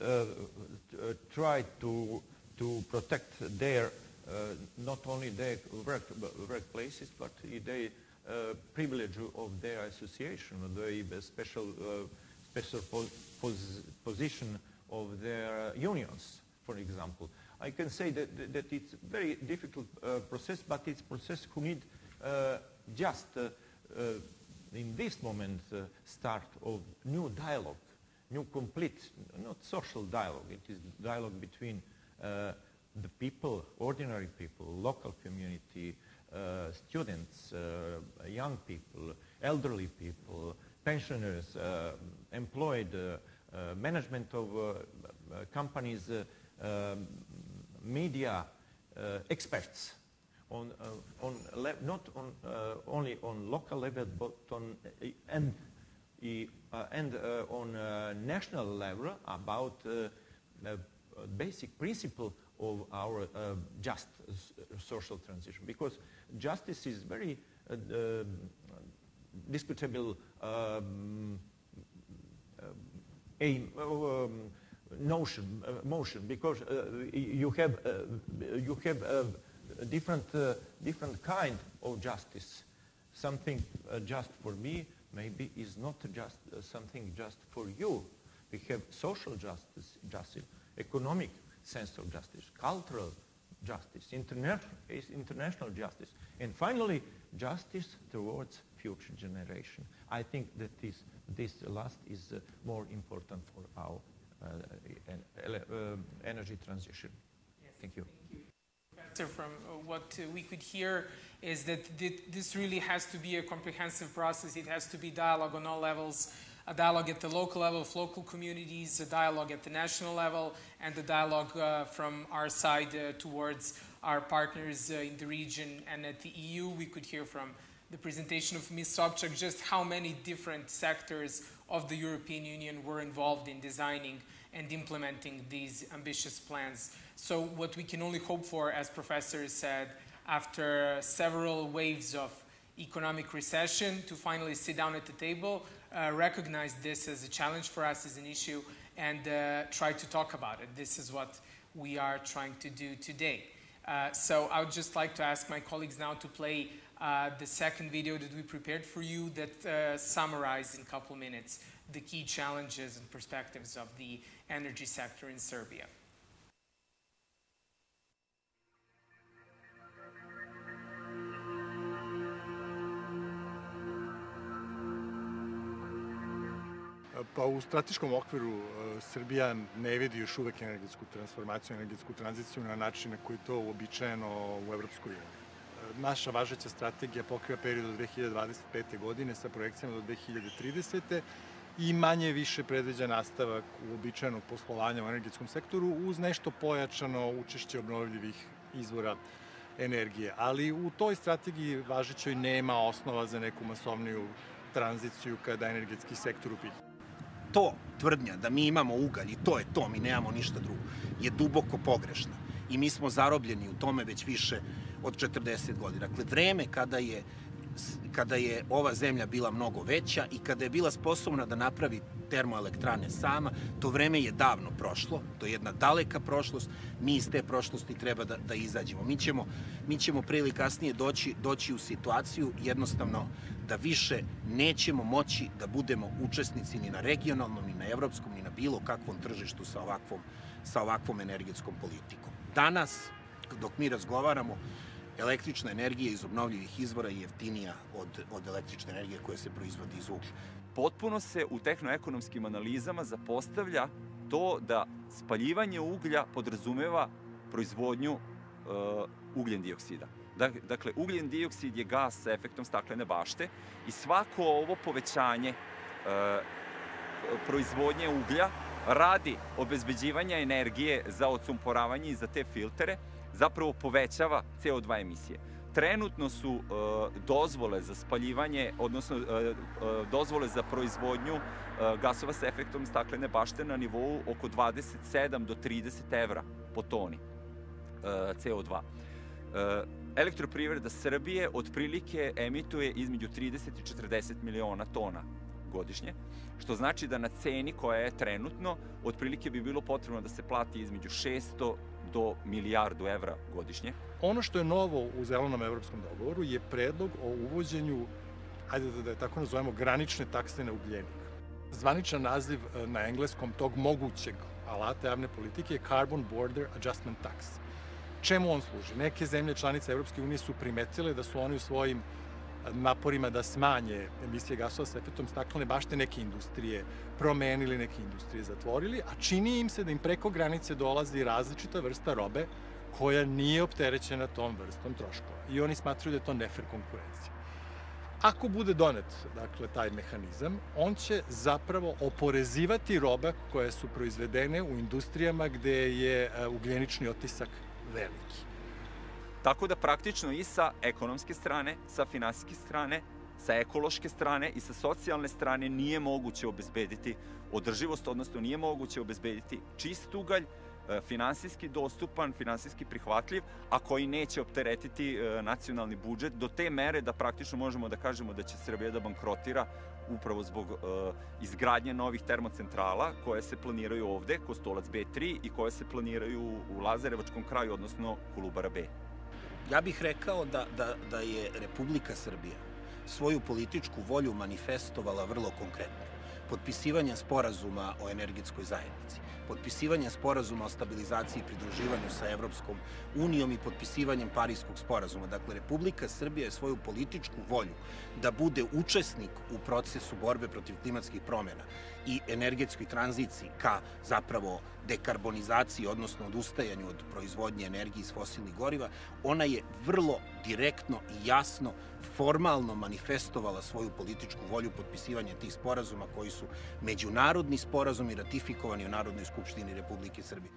try to protect their not only their workplaces, but the privilege of their association, the special position of their unions, for example. I can say that it's a very difficult process, but it's a process who need just in this moment start of new dialogue, new complete, not social dialogue. It is dialogue between the people, ordinary people, local community, students, young people, elderly people, pensioners, employed, management of companies, media, experts, not only on local level, but on on national level about basic principle of our just social transition, because justice is very disputable motion, because you have different kind of justice. Something just for me maybe is not just something just for you. We have social justice, economic sense of justice, cultural justice, international justice, and finally justice towards future generation. I think that this last is more important for our energy transition. Yes, thank you. Professor, from what we could hear is that this really has to be a comprehensive process. It has to be dialogue on all levels, a dialogue at the local level of local communities, a dialogue at the national level, and a dialogue from our side towards our partners in the region and at the EU. We could hear from the presentation of Ms. Sobczak just how many different sectors of the European Union were involved in designing and implementing these ambitious plans. So what we can only hope for, as Professor said, after several waves of economic recession, to finally sit down at the table, recognize this as a challenge for us, as an issue, and try to talk about it. This is what we are trying to do today. So I would just like to ask my colleagues now to play the second video that we prepared for you that summarized in a couple minutes the key challenges and perspectives of the energy sector in Serbia. Pa u strateškom okviru Srbija ne vidi još uvek energetsku transformaciju, energetsku tranziciju na način na koji je to uobičajeno u Evropskoj uniji. Naša važeća strategija pokriva period od 2025. godine sa projekcijama do 2030. i manje više predviđa nastavak uobičajenog poslovanja u energetskom sektoru uz nešto pojačano učešće obnovljivih izvora energije. Ali u toj strategiji važećoj nema osnova za neku masovniju tranziciju kada energetski sektor u pitanju. To tvrdnja da mi imamo ugalj i to je to, mi nemamo ništa drugo, je duboko pogrešna. I mi smo zarobljeni u tome već više od 40 godina. Dakle, vreme kada je kada je ova zemlja bila mnogo veća i kada je bila sposobna da napravi termoelektrane sama, to vreme je davno prošlo, to je jedna daleka prošlost, mi iz te prošlosti treba da izađemo. Mi ćemo pre ili kasnije doći u situaciju jednostavno da više nećemo moći da budemo učesnici ni na regionalnom, ni na evropskom, ni na bilo kakvom tržištu sa ovakvom energetskom politikom. Danas, dok mi razgovaramo, električna energija iz obnovljivih izvora je jeftinija od električne energije koja se proizvodi iz uglja. Potpuno se u tehnoekonomskim analizama zapostavlja to da spaljivanje uglja podrazumeva proizvodnju ugljen dioksida. Dakle, ugljen dioksid je gas sa efektom staklene bašte i svako ovo povećanje proizvodnje uglja radi obezbeđivanja energije za odsumporavanje i za te filtere zapravo povećava CO2 emisije. Trenutno su dozvole za spaljivanje, odnosno dozvole za proizvodnju gasova sa efektom staklene bašte na nivou oko 27 do 30 evra po toni CO2. Elektroprivreda Srbije otprilike emituje između 30 i 40 miliona tona godišnje, što znači da na ceni koja je trenutno, otprilike bi bilo potrebno da se plati između 600 do milijardu evra godišnje. Ono što je novo u zelenom evropskom dogovoru je predlog o uvođenju, hajde da je tako nazovemo, granične takse na ugljenik. Zvaničan naziv na engleskom tog mogućeg alata javne politike je Carbon Border Adjustment Tax. Čemu on služi? Neke zemlje članice Evropske unije su primetile da su oni u svojim naporima da smanje emisije gasova sa efektom staklene bašte neke industrije promenili, neke industrije zatvorili, a čini im se da im preko granice dolazi različita vrsta robe koja nije opterećena tom vrstom troškova. I oni smatruju da je to nefer konkurencija. Ako bude donet, dakle, taj mehanizam, on će zapravo oporezivati robe koje su proizvedene u industrijama gde je ugljenični otisak veliki. Tako da praktično i sa ekonomske strane, sa finansijske strane, sa ekološke strane i sa socijalne strane nije moguće obezbediti održivost, odnosno nije moguće obezbediti čist ugalj, finansijski dostupan, finansijski prihvatljiv, a koji neće opteretiti nacionalni budžet do te mere da praktično možemo da kažemo da će Srbija da bankrotira upravo zbog izgradnje novih termocentrala koje se planiraju ovde, Kostolac B3 i koje se planiraju u Lazarevačkom kraju, odnosno Kolubara B. Ja bih rekao da je Republika Srbija svoju političku volju manifestovala vrlo konkretno. Potpisivanje sporazuma o energetskoj zajednici, potpisivanje sporazuma o stabilizaciji i pridruživanju sa Evropskom unijom i potpisivanjem Pariskog sporazuma. Dakle, Republika Srbija je svoju političku volju da bude učesnik u procesu borbe protiv klimatskih promjena i energetskoj tranziciji ka zapravo dekarbonizaciji, odnosno odustajanju od proizvodnje energije iz fosilnih goriva, ona je vrlo direktno i jasno formalno manifestovala svoju političku volju potpisivanja tih sporazuma koji su međunarodni sporazumi ratifikovani u Narodnoj skupštini Republike Srbije.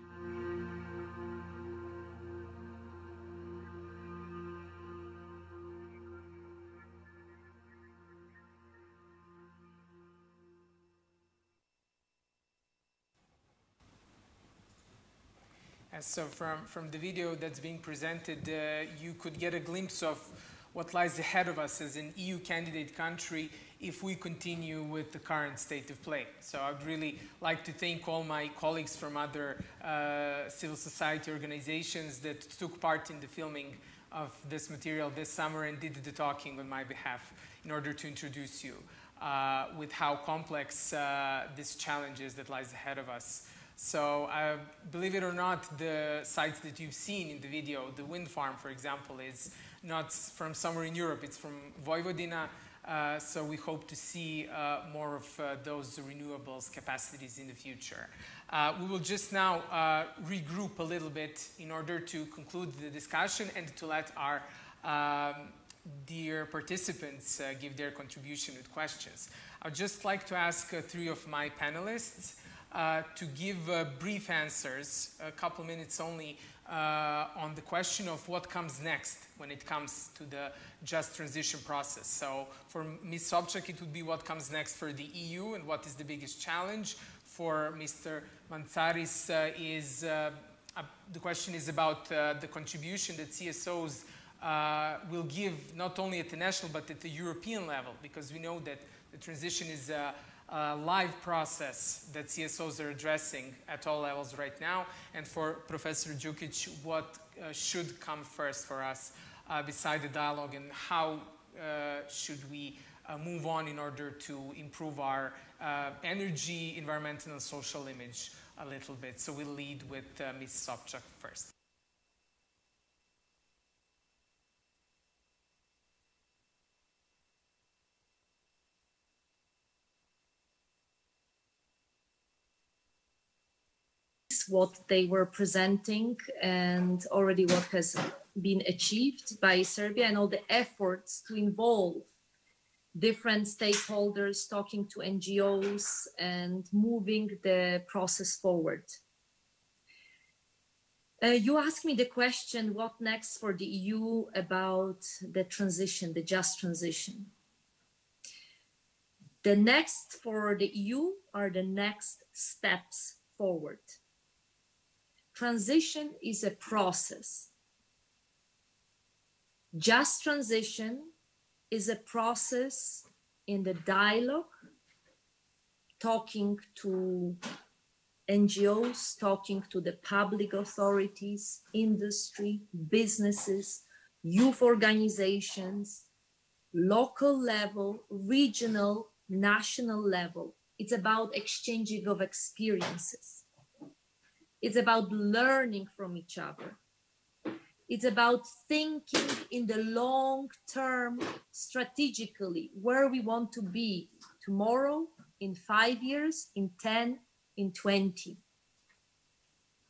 So from the video that's being presented, you could get a glimpse of what lies ahead of us as an EU candidate country if we continue with the current state of play. So I'd really like to thank all my colleagues from other civil society organizations that took part in the filming of this material this summer and did the talking on my behalf in order to introduce you with how complex this challenge is that lies ahead of us. So believe it or not, the sites that you've seen in the video, the wind farm, for example, is not from somewhere in Europe, it's from Vojvodina. So we hope to see more of those renewables capacities in the future. We will just now regroup a little bit in order to conclude the discussion and to let our dear participants give their contribution with questions. I'd just like to ask three of my panelists to give brief answers, a couple minutes only, on the question of what comes next when it comes to the just transition process. So for Ms. Sobczak, it would be what comes next for the EU and what is the biggest challenge. For Mr. Mantzaris, the question is about the contribution that CSOs will give not only at the national but at the European level, because we know that the transition is a live process that CSOs are addressing at all levels right now. And for Professor Đukić, what should come first for us beside the dialogue, and how should we move on in order to improve our energy, environmental and social image a little bit? So we'll lead with Ms. Sobczak first. What they were presenting and already what has been achieved by Serbia, and all the efforts to involve different stakeholders, talking to NGOs and moving the process forward. You asked me the question, what next for the EU about the transition, the just transition. The next for the EU are the next steps forward. Transition is a process. Just transition is a process in the dialogue, talking to NGOs, talking to the public authorities, industry, businesses, youth organizations, local level, regional, national level. It's about exchanging of experiences. It's about learning from each other. It's about thinking in the long term, strategically, where we want to be tomorrow, in 5 years, in 10, in 20.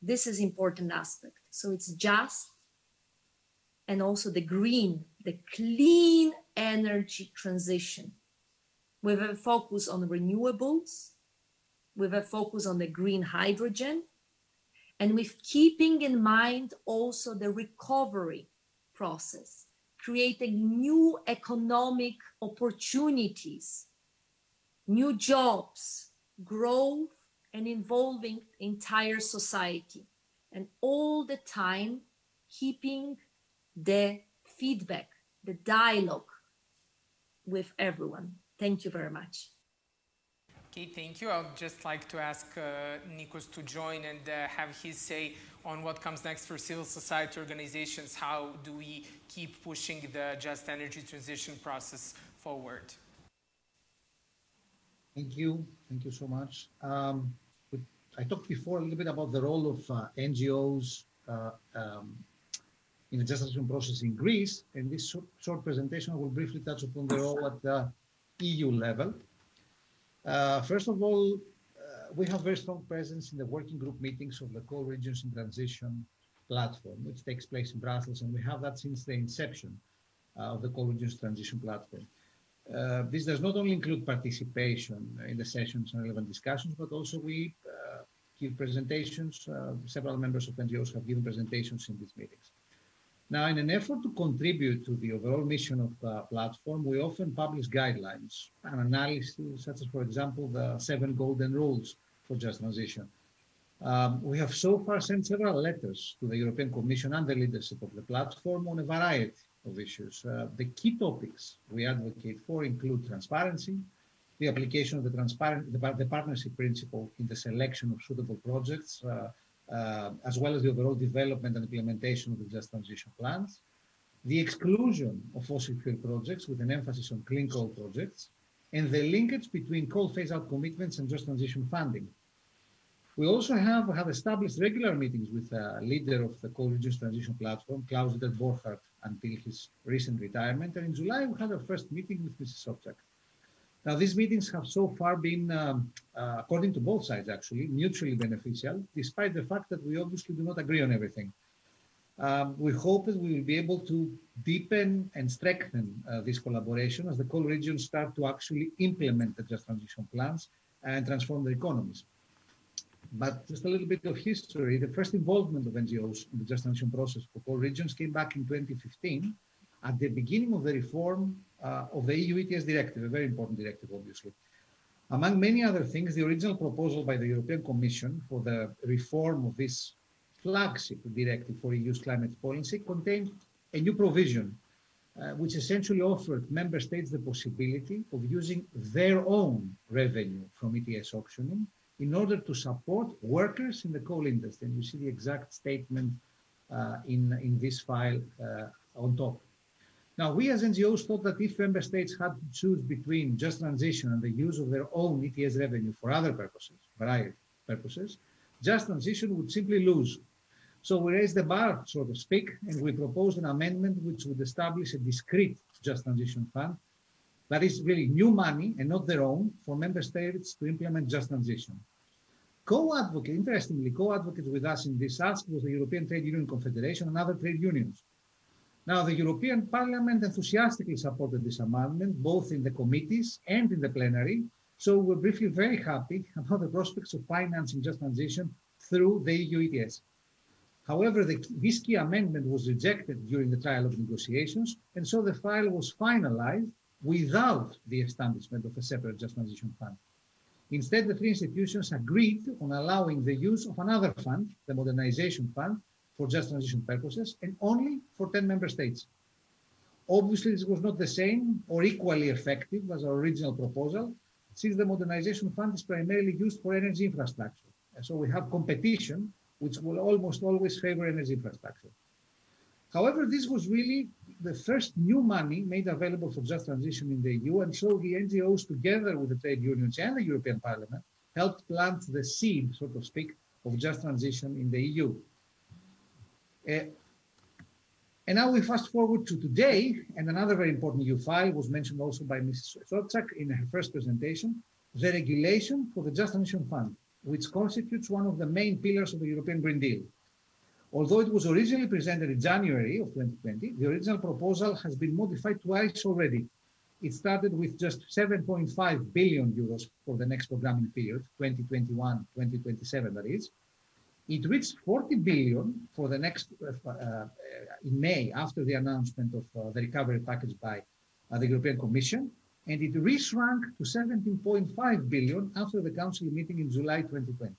This is important aspect. So it's just, and also the green, the clean energy transition, with a focus on renewables, with a focus on the green hydrogen, and with keeping in mind also the recovery process, creating new economic opportunities, new jobs, growth, and involving entire society. And all the time, keeping the feedback, the dialogue with everyone. Thank you very much. Okay, thank you. I'd just like to ask Nikos to join and have his say on what comes next for civil society organizations. How do we keep pushing the just energy transition process forward? Thank you. Thank you so much. I talked before a little bit about the role of NGOs in the just transition process in Greece. In this short presentation, I will briefly touch upon the role at the EU level. First of all, we have very strong presence in the working group meetings of the Coal Regions in Transition platform, which takes place in Brussels, and we have that since the inception of the Coal Regions Transition platform. This does not only include participation in the sessions and relevant discussions, but also we give presentations. Several members of NGOs have given presentations in these meetings. Now, in an effort to contribute to the overall mission of the platform, we often publish guidelines and analyses, such as, for example, the 7 golden rules for just transition. We have so far sent several letters to the European Commission and the leadership of the platform on a variety of issues. The key topics we advocate for include transparency, the application of the partnership principle in the selection of suitable projects, as well as the overall development and implementation of the just transition plans, the exclusion of fossil fuel projects with an emphasis on clean coal projects, and the linkage between coal phase-out commitments and just transition funding. We also have established regular meetings with the leader of the Coal Regions Transition Platform, Klaus-Dieter Borchardt, until his recent retirement. And in July, we had our first meeting with Mrs. Sobczak. Now, these meetings have so far been, according to both sides actually, mutually beneficial, despite the fact that we obviously do not agree on everything. We hope that we will be able to deepen and strengthen this collaboration as the coal regions start to actually implement the just transition plans and transform their economies. But just a little bit of history, the first involvement of NGOs in the just transition process for coal regions came back in 2015 at the beginning of the reform of the EU ETS directive, a very important directive, obviously. Among many other things, the original proposal by the European Commission for the reform of this flagship directive for EU's climate policy contained a new provision which essentially offered member states the possibility of using their own revenue from ETS auctioning in order to support workers in the coal industry. And you see the exact statement in this file on top. Now, we as NGOs thought that if member states had to choose between just transition and the use of their own ETS revenue for other purposes, variety purposes, just transition would simply lose. So we raised the bar, so to speak, and we proposed an amendment which would establish a discrete just transition fund that is really new money and not their own for member states to implement just transition. Interestingly, co-advocates with us in this ask was the European Trade Union Confederation and other trade unions. Now, the European Parliament enthusiastically supported this amendment, both in the committees and in the plenary, so we're briefly very happy about the prospects of financing just transition through the EU ETS. However, this key amendment was rejected during the trilogue negotiations, and so the file was finalized without the establishment of a separate just transition fund. Instead, the three institutions agreed on allowing the use of another fund, the modernization fund, for just transition purposes, and only for 10 member states. Obviously, this was not the same or equally effective as our original proposal, since the modernization fund is primarily used for energy infrastructure. And so we have competition, which will almost always favor energy infrastructure. However, this was really the first new money made available for just transition in the EU, and so the NGOs, together with the trade unions and the European Parliament, helped plant the seed, so to speak, of just transition in the EU. And now we fast forward to today, and another very important EU file was mentioned also by Mrs. Sobczak in her first presentation, the regulation for the Just Transition Fund, which constitutes one of the main pillars of the European Green Deal. Although it was originally presented in January of 2020, the original proposal has been modified twice already. It started with just 7.5 billion euros for the next programming period, 2021-2027 that is. It reached 40 billion for the next, in May, after the announcement of the recovery package by the European Commission, and it re-shrunk to 17.5 billion after the Council meeting in July 2020.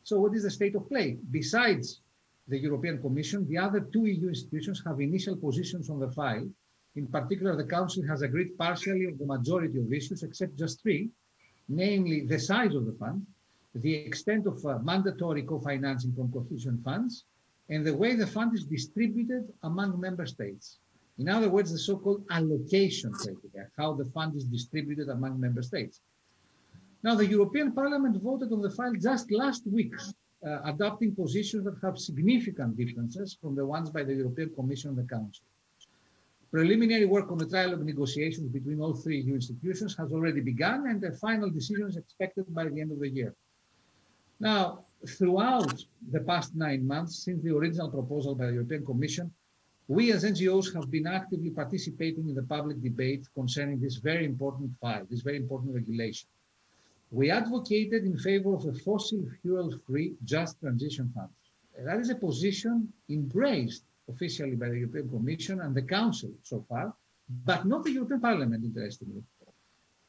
So what is the state of play? Besides the European Commission, the other two EU institutions have initial positions on the file. In particular, the Council has agreed partially on the majority of issues, except just three, namely the size of the fund, the extent of mandatory co-financing from cohesion funds, and the way the fund is distributed among member states. In other words, the so-called allocation criteria, how the fund is distributed among member states. Now, the European Parliament voted on the file just last week, adopting positions that have significant differences from the ones by the European Commission and the Council. Preliminary work on the trilogue negotiations between all three EU institutions has already begun, and the final decision is expected by the end of the year. Now, throughout the past 9 months, since the original proposal by the European Commission, we as NGOs have been actively participating in the public debate concerning this very important file, this very important regulation. We advocated in favor of a fossil fuel-free just transition fund. That is a position embraced officially by the European Commission and the Council so far, but not the European Parliament, interestingly.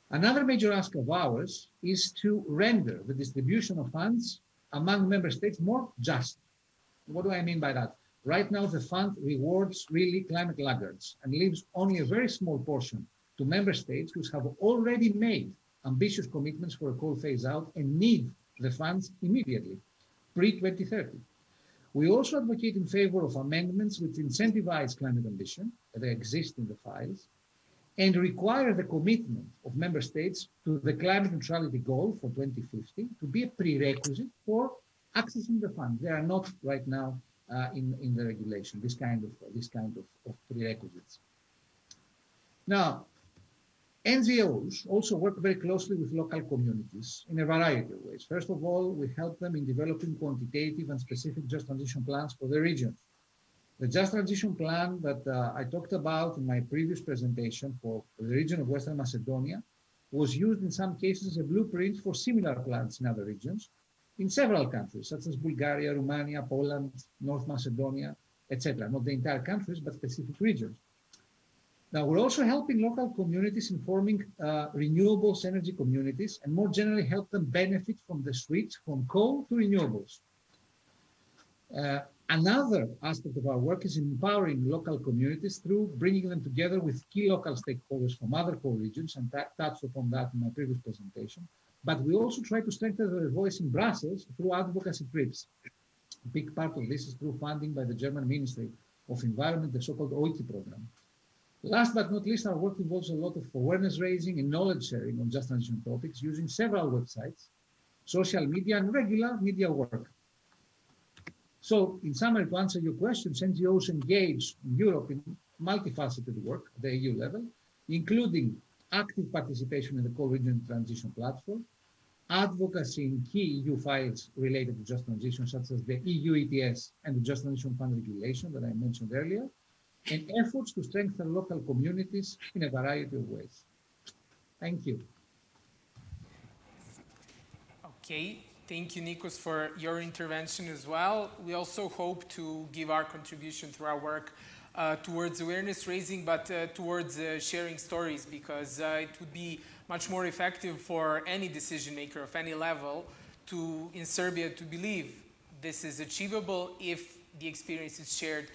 Another major ask of ours is to render the distribution of funds among member states more just. What do I mean by that? Right now, the fund rewards really climate laggards and leaves only a very small portion to member states which have already made ambitious commitments for a coal phase-out and need the funds immediately, pre-2030. We also advocate in favor of amendments which incentivize climate ambition, they exist in the files, and require the commitment of member states to the climate neutrality goal for 2050 to be a prerequisite for accessing the fund. They are not right now in the regulation, this kind of prerequisites. Now, NGOs also work very closely with local communities in a variety of ways. First of all, we help them in developing quantitative and specific just transition plans for the regions. The just transition plan that I talked about in my previous presentation for the region of Western Macedonia was used in some cases as a blueprint for similar plans in other regions in several countries, such as Bulgaria, Romania, Poland, North Macedonia, etc. Not the entire countries, but specific regions. Now, we're also helping local communities in forming renewables energy communities and more generally help them benefit from the switch from coal to renewables. Another aspect of our work is empowering local communities through bringing them together with key local stakeholders from other core regions, and touched upon that in my previous presentation. But we also try to strengthen their voice in Brussels through advocacy trips. A big part of this is through funding by the German Ministry of Environment, the so-called OIKI program. Last but not least, our work involves a lot of awareness raising and knowledge sharing on just transition topics using several websites, social media, and regular media work. So, in summary, to answer your questions, NGOs engage in Europe in multifaceted work at the EU level, including active participation in the co-region transition platform, advocacy in key EU files related to just transition, such as the EU ETS and the Just Transition Fund regulation that I mentioned earlier, and efforts to strengthen local communities in a variety of ways. Thank you. Okay. Thank you, Nikos, for your intervention as well. We also hope to give our contribution through our work towards awareness raising, but towards sharing stories, because it would be much more effective for any decision maker of any level in Serbia to believe this is achievable if the experience is shared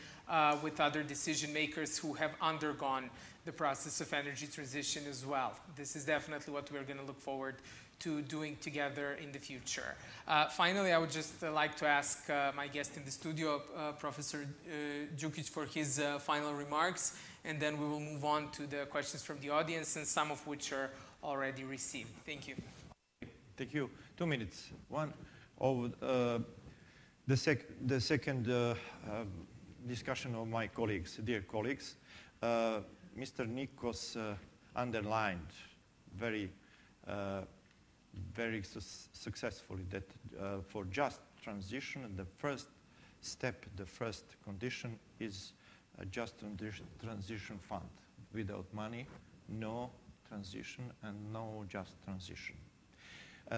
with other decision makers who have undergone the process of energy transition as well. This is definitely what we're going to look forward to doing together in the future. Finally, I would just like to ask my guest in the studio, Professor Đukić, for his final remarks, and then we will move on to the questions from the audience, and some of which are already received. Thank you. Thank you. 2 minutes. One of the second discussion of my colleagues, dear colleagues, Mr. Nikos underlined very successfully that for just transition, the first step, the first condition is a just transition fund. Without money, no transition and no just transition.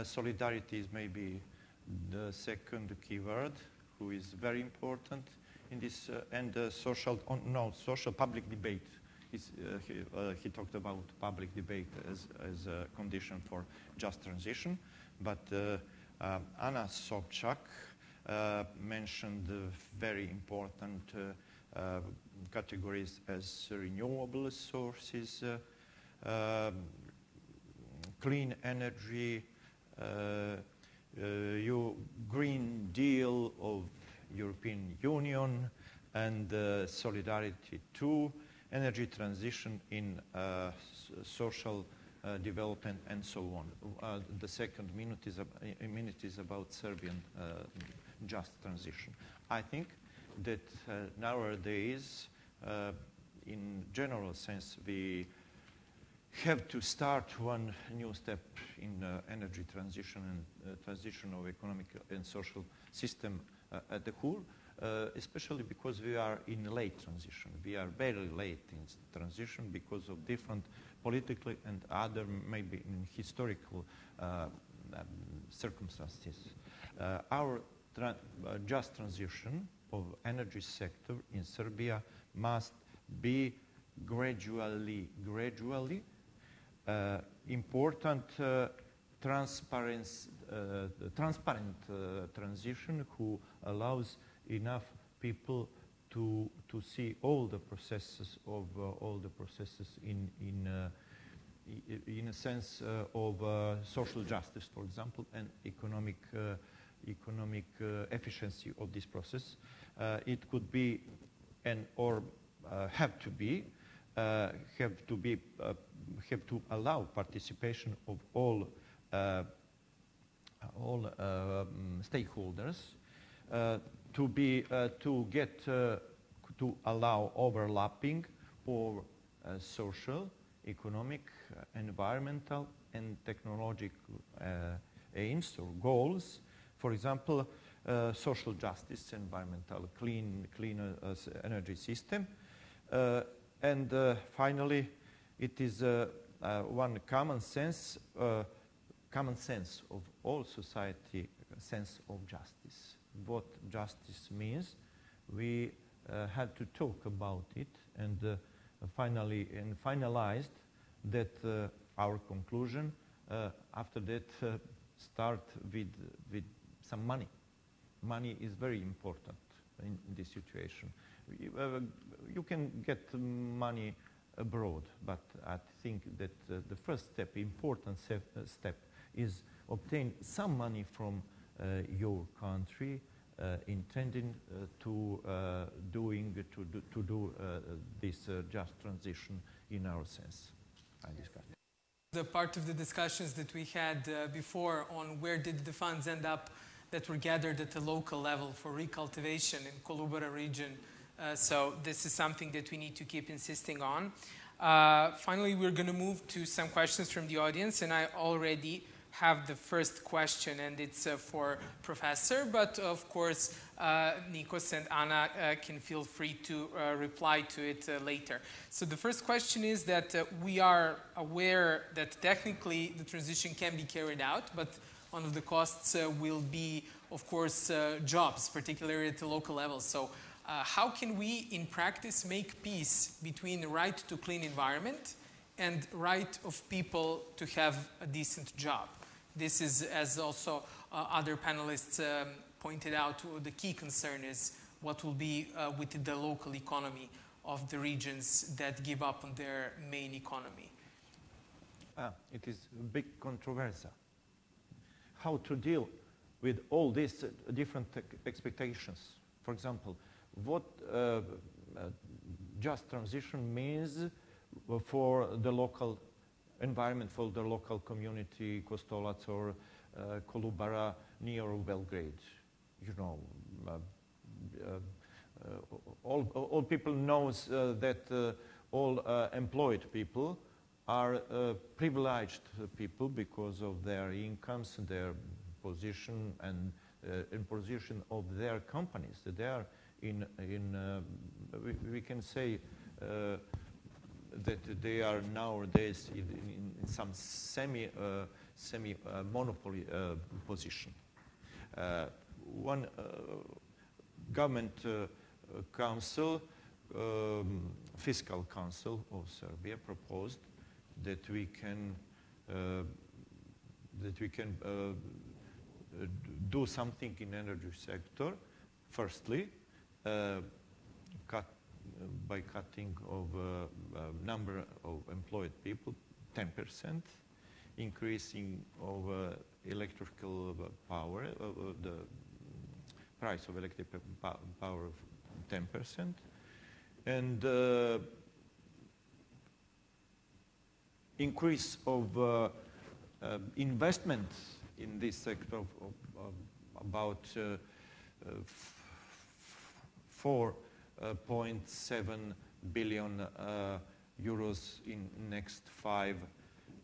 Solidarity is maybe the second keyword, who is very important in this, and social public debate. He talked about public debate as a condition for just transition, but Anna Sobczak mentioned very important categories as renewable sources, clean energy, Green Deal of European Union, and solidarity too, energy transition in social development, and so on. The second minute is about Serbian just transition. I think that nowadays, in general sense, we have to start one new step in energy transition and transition of economic and social system at the whole, especially because we are in late transition. We are very late in transition because of different political and other, maybe in historical circumstances. Our just transition of energy sector in Serbia must be gradually important, transparent transition who allows enough people to see all the processes in a sense of social justice, for example, and economic efficiency of this process. It could be or have to allow participation of all stakeholders, to allow overlapping of social, economic, environmental, and technological aims or goals. For example, social justice, environmental, clean energy system, and finally, it is one common sense of all society, sense of justice. What justice means, we had to talk about it, and finalized that our conclusion. After that, start with some money. Money is very important. in this situation. You can get money abroad, but I think that the first step, important step, is obtain some money from your country, intending to do this just transition in our sense. I discussed. The part of the discussions that we had before on where did the funds end up that were gathered at the local level for recultivation in Kolubara region. So this is something that we need to keep insisting on. Finally, we're going to move to some questions from the audience, and I already have the first question, and it's for Professor, but of course, Nikos and Anna can feel free to reply to it later. So the first question is that we are aware that technically the transition can be carried out, but one of the costs will be, of course, jobs, particularly at the local level. So how can we, in practice, make peace between the right to clean environment and right of people to have a decent job? This is, as also other panelists pointed out, the key concern is what will be with the local economy of the regions that give up on their main economy. It is a big controversy. How to deal with all these different expectations. For example, what just transition means for the local environment, for the local community, Kostolac or Kolubara near Belgrade. You know, all people knows that all employed people are privileged people because of their incomes, their position, and in position of their companies. They are we can say that they are nowadays in some semi-monopoly position. One government council, fiscal council of Serbia, proposed that we can do something in energy sector. Firstly, by cutting of number of employed people 10%, increasing of electrical power, the price of electric power of 10%, and increase of investment in this sector of about 4.7 billion euros in next 5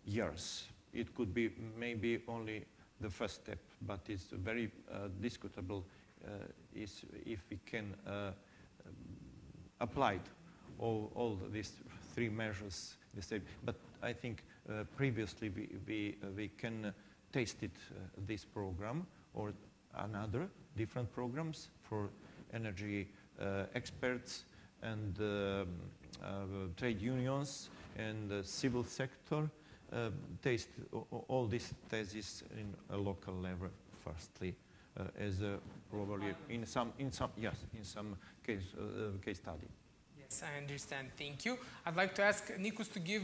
years. It could be maybe only the first step, but it's very discutable is if we can apply all these three measures the same. But I think previously we can taste it this program or another different programs for energy experts and trade unions and civil sector taste all these theses in a local level firstly as probably in some case study. Yes, I understand. Thank you. I'd like to ask Nikos to give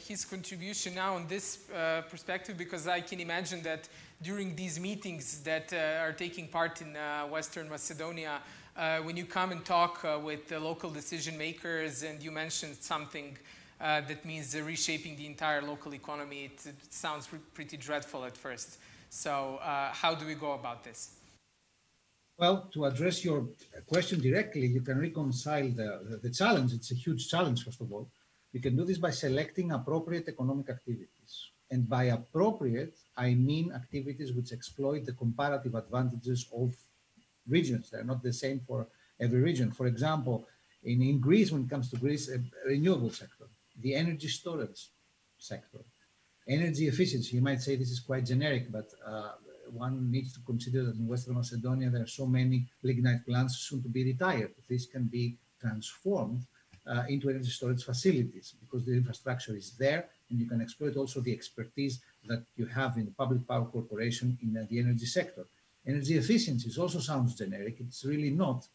his contribution now on this perspective, because I can imagine that during these meetings that are taking part in Western Macedonia, when you come and talk with the local decision makers and you mentioned something that means reshaping the entire local economy, it sounds pretty dreadful at first. So how do we go about this? Well, to address your question directly, you can reconcile the challenge. It's a huge challenge, first of all. You can do this by selecting appropriate economic activities. And by appropriate, I mean activities which exploit the comparative advantages of regions. They're not the same for every region. For example, in Greece, when it comes to Greece, a renewable sector, the energy storage sector, energy efficiency. You might say this is quite generic, but one needs to consider that in Western Macedonia, there are so many lignite plants soon to be retired. This can be transformed into energy storage facilities because the infrastructure is there, and you can exploit also the expertise that you have in the public power corporation in the energy sector. Energy efficiency also sounds generic. It's really not.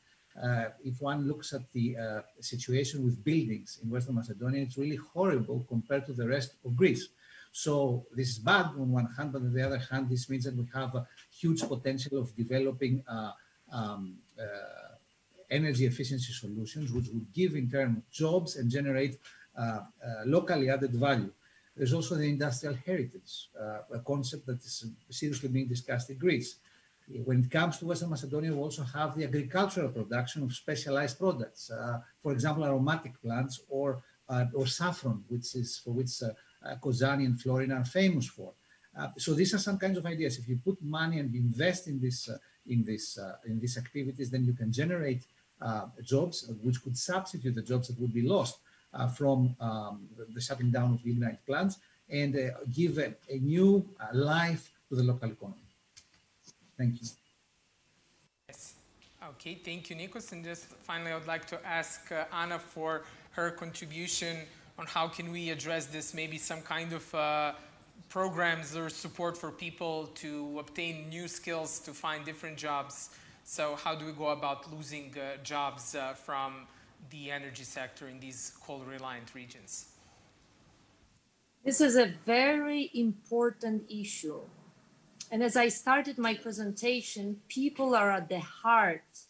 If one looks at the situation with buildings in Western Macedonia, it's really horrible compared to the rest of Greece. So this is bad on one hand, but on the other hand, this means that we have a huge potential of developing energy efficiency solutions, which would give in turn jobs and generate locally added value. There's also the industrial heritage, a concept that is seriously being discussed in Greece. When it comes to Western Macedonia, we also have the agricultural production of specialized products, for example, aromatic plants or saffron, which is for which Kozani and Florina are famous for. So these are some kinds of ideas. If you put money and invest in these activities, then you can generate jobs which could substitute the jobs that would be lost from the shutting down of lignite plants and give a new life to the local economy. Thank you. Yes. Okay, thank you, Nikos. And just finally, I would like to ask Anna for her contribution on how can we address this, maybe some kind of programs or support for people to obtain new skills to find different jobs. So how do we go about losing jobs from the energy sector in these coal-reliant regions? This is a very important issue. And as I started my presentation, people are at the heart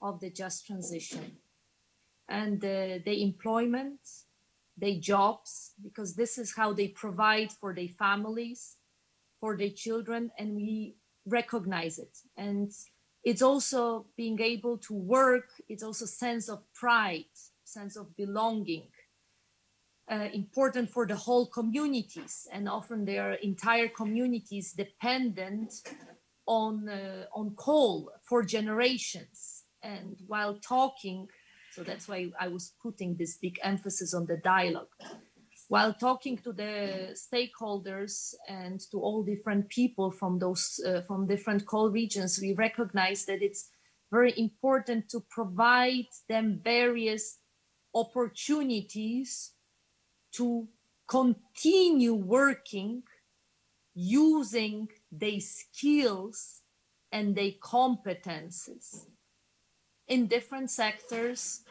of the just transition. And the employment, their jobs, because this is how they provide for their families, for their children, and we recognize it. And it's also being able to work, it's also sense of pride, sense of belonging, important for the whole communities, and often their entire communities dependent on coal for generations. And while talking, so that's why I was putting this big emphasis on the dialogue. While talking to the stakeholders and to all different people from those from different coal regions, we recognize that it's very important to provide them various opportunities to continue working using their skills and their competences in different sectors,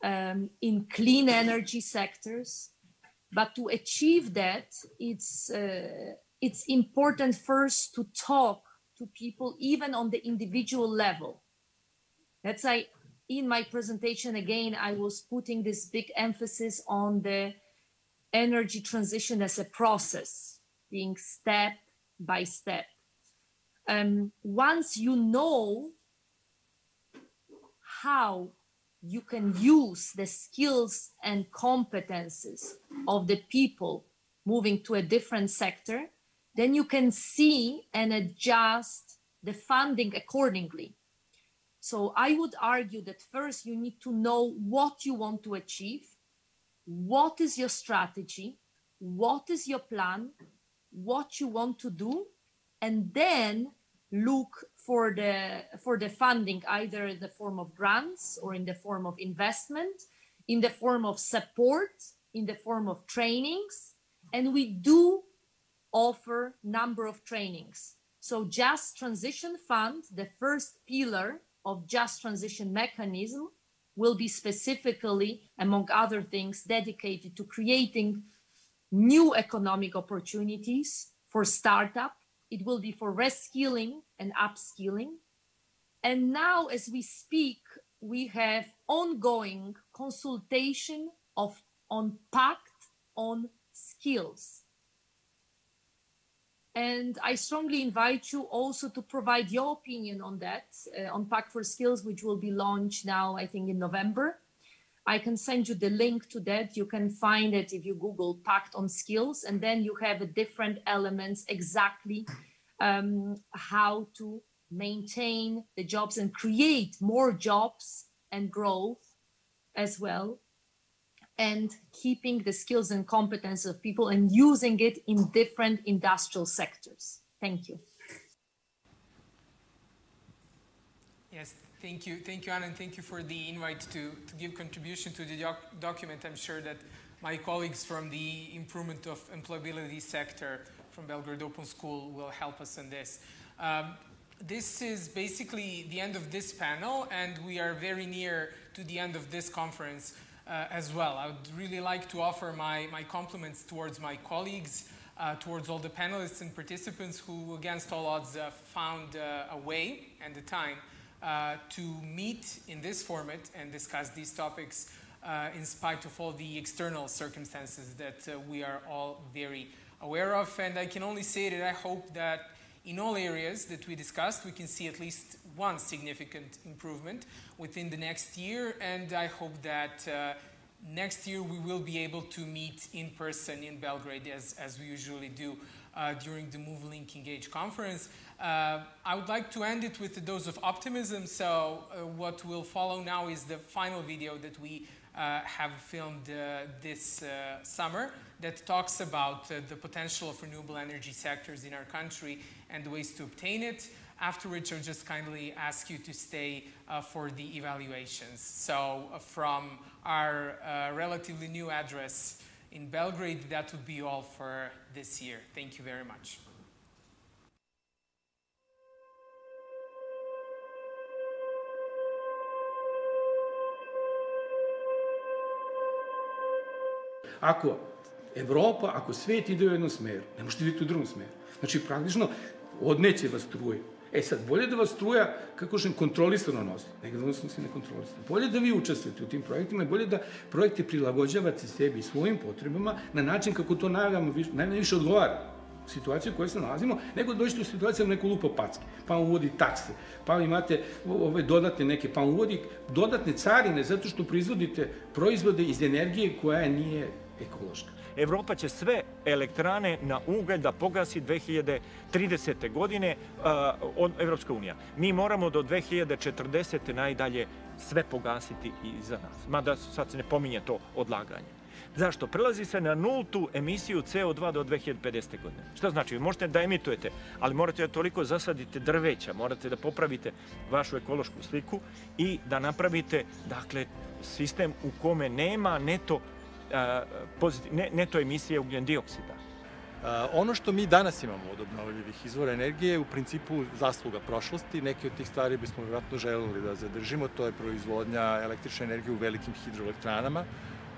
in clean energy sectors. But to achieve that, it's important first to talk to people, even on the individual level. That's why in my presentation, again, I was putting this big emphasis on the energy transition as a process, being step by step. Once you know how you can use the skills and competences of the people moving to a different sector, then you can see and adjust the funding accordingly. So I would argue that first you need to know what you want to achieve, what is your strategy, what is your plan, what you want to do, and then look for the funding, either in the form of grants or in the form of investment, in the form of support, in the form of trainings. And we do offer number of trainings. So Just Transition Fund, the first pillar of Just Transition mechanism, will be specifically, among other things, dedicated to creating new economic opportunities for startup. It will be for reskilling and upskilling. And now, as we speak, we have ongoing consultation on pact on skills. And I strongly invite you also to provide your opinion on that, on Pact for Skills, which will be launched now, I think, in November. I can send you the link to that. You can find it if you Google Pact on Skills, and then you have different elements exactly how to maintain the jobs and create more jobs and growth as well, and keeping the skills and competence of people and using it in different industrial sectors. Thank you. Yes, thank you, Anna, and thank you for the invite to give contribution to the document. I'm sure that my colleagues from the improvement of employability sector from Belgrade Open School will help us in this. This is basically the end of this panel, and we are very near to the end of this conference as well. I would really like to offer my compliments towards my colleagues, towards all the panelists and participants who, against all odds, found a way and the time to meet in this format and discuss these topics in spite of all the external circumstances that we are all very aware of. And I can only say that I hope that in all areas that we discussed, we can see at least one significant improvement within the next year. And I hope that next year we will be able to meet in person in Belgrade as we usually do during the Move.Link.Engage conference. I would like to end it with a dose of optimism. So what will follow now is the final video that we have filmed this summer that talks about the potential of renewable energy sectors in our country and the ways to obtain it. After which I'll just kindly ask you to stay for the evaluations. So from our relatively new address in Belgrade, that would be all for this year. Thank you very much. Ako Evropa, ako svet ide u jednom smeru, ne možete vidjeti u drugom smeru. Znači, praktično, odneće vas struje. E sad, bolje da vas struja, kako kažem, kontrolisano nosi, nego da vas nosi nekontrolisano. Bolje da vi učestvujete u tim projektima i bolje da projekte prilagođavate sebi i svojim potrebama na način kako to najviše odgovara situaciju u kojoj se nalazimo, nego da dođete u situaciju da neko lupa packe, pa vam uvodi takse, pa imate dodatne neke, pa vam uvodi dodatne carine zato što proizvodite proizvode iz energije koja nije ekološka. Evropa će sve elektrane na ugalj da pogasi 2030. godine, Evropska unija. Mi moramo do 2040. najdalje sve pogasiti iza nas. Mada sad se ne pominje to odlaganje. Zašto? Prelazi se na nultu emisiju CO2 do 2050. godine. Šta znači? Vi možete da emitujete, ali morate da toliko zasadite drveća, morate da popravite vašu ekološku sliku i da napravite, dakle, sistem u kome nema neto emisije ugljen dioksida. Ono što mi danas imamo od obnovljivih izvora energije je u principu zasluga prošlosti. Neke od tih stvari bismo vjerojatno želeli da zadržimo. To je proizvodnja električne energije u velikim hidroelektranama.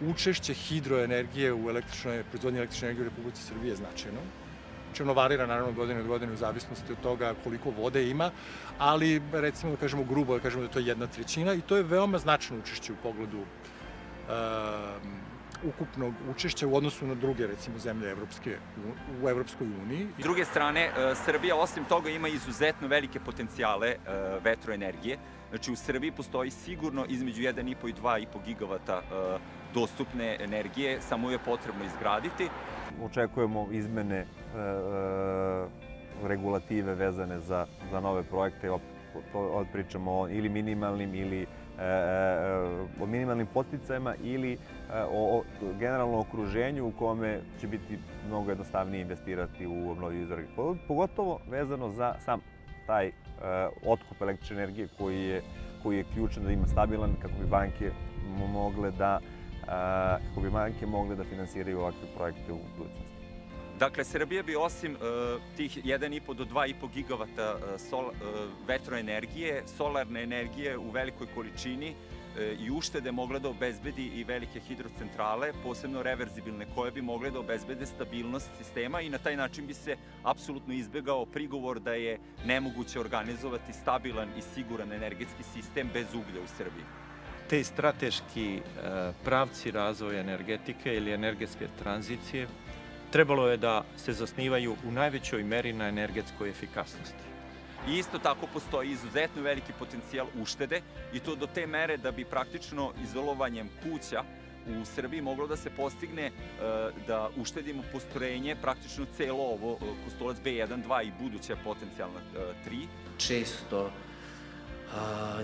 Učešće hidroenergije u proizvodnji električne energije u Republici Srbije je značajno. Ono varira naravno godine od godine u zavisnosti od toga koliko vode ima, ali recimo da kažemo grubo, da kažemo da to je 1/3 i to je veoma značajno učešće u pogledu ukupnog učešća u odnosu na druge, recimo, zemlje u Evropskoj uniji. S druge strane, Srbija osim toga ima izuzetno velike potencijale vetroenergije. Znači, u Srbiji postoji sigurno između 1,5 i 2,5 gigavata dostupne energije, samo je potrebno izgraditi. Očekujemo izmene regulative vezane za nove projekte, pričamo ili minimalnim ili o minimalnim podsticajima ili o generalnom okruženju u kome će biti mnogo jednostavnije investirati u obnovljive izvore. Pogotovo vezano za sam taj otkup električne energije koji je ključan da ima stabilan kako bi banke mogle da finansiraju ovakve projekte u budućnosti. Dakle, Srbija bi osim tih 1,5 do 2,5 gigavata vetroenergije, solarne energije u velikoj količini i uštede mogla da obezbedi i velike hidrocentrale, posebno reverzibilne, koje bi mogle da obezbede stabilnost sistema i na taj način bi se apsolutno izbegao prigovor da je nemoguće organizovati stabilan i siguran energetski sistem bez uglja u Srbiji. Te strateški pravci razvoja energetike ili energetske tranzicije trebalo je da se zasnivaju u najvećoj meri na energetskoj efikasnosti. I isto tako postoji izuzetno veliki potencijal uštede i to do te mere da bi praktično izolovanjem kuća u Srbiji moglo da se postigne da uštedimo postrojenje praktično celo ovo Kostolac B1, 2 i buduća potencijalna 3. Često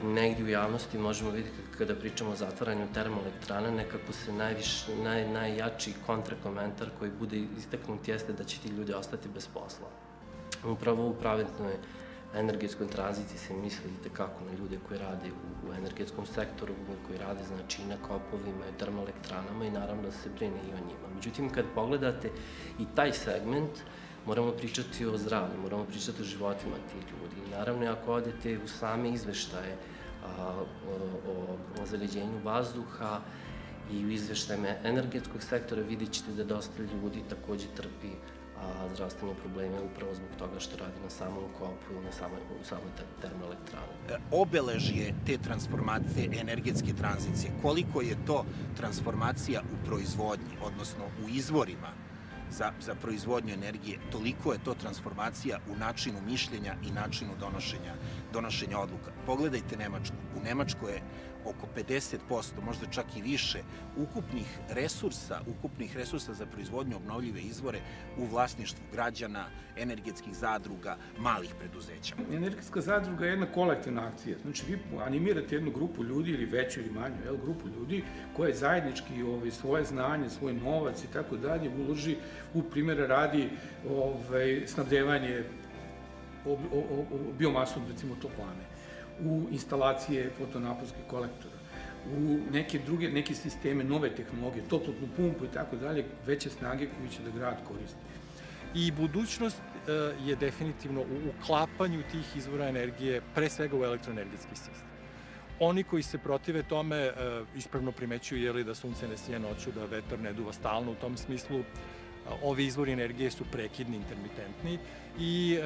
negdje u javnosti možemo vidjeti kada pričamo o zatvaranju termoelektrana, nekako se najjači kontrakomentar koji bude istaknut jeste da će ti ljudi ostati bez posla. Upravo u pravednoj energetskoj tranziciji se misli itekako na ljude koji rade u energetskom sektoru, koji rade znači i na kopovima i termoelektranama i naravno da se brine i o njima. Međutim, kad pogledate i taj segment, moramo pričati o zdravlju, moramo pričati o životima tih ljudi. Naravno, ako odete u same izveštaje o zagađenju vazduha i u izveštajima energetskog sektora, vidjet ćete da dosta ljudi takođe trpi zdravstvene probleme upravo zbog toga što radi na samom kopu ili u samoj termoelektrani. Obeležje te transformacije, energetske tranzicije, koliko je to transformacija u proizvodnji, odnosno u izvorima za proizvodnju energije, toliko je to transformacija u načinu mišljenja i načinu donošenja odluka. Pogledajte Nemačku. U Nemačkoj je oko 50%, možda čak i više, ukupnih resursa za proizvodnju obnovljive izvore u vlasništvu građana, energetskih zadruga, malih preduzeća. Energetska zadruga je jedna kolektivna akcija. Znači, vi animirate jednu grupu ljudi, ili veću ili manju, grupu ljudi, koja zajednički svoje znanje, svoj novac i tako dalje uloži u primjera radi snabdevanje biomasom, recimo toplane, u instalacije fotonaponskih kolektora, u neke sisteme, nove tehnologije, toplotnu pumpu i tako dalje, veće snage koje će da grad koristi. I budućnost je definitivno u uklapanju tih izvora energije, pre svega u elektroenergetski sistem. Oni koji se protive tome ispravno primećuju da sunce ne sije noću, da vetar ne duva stalno, u tom smislu ovi izvori energije su prekidni, intermitentni i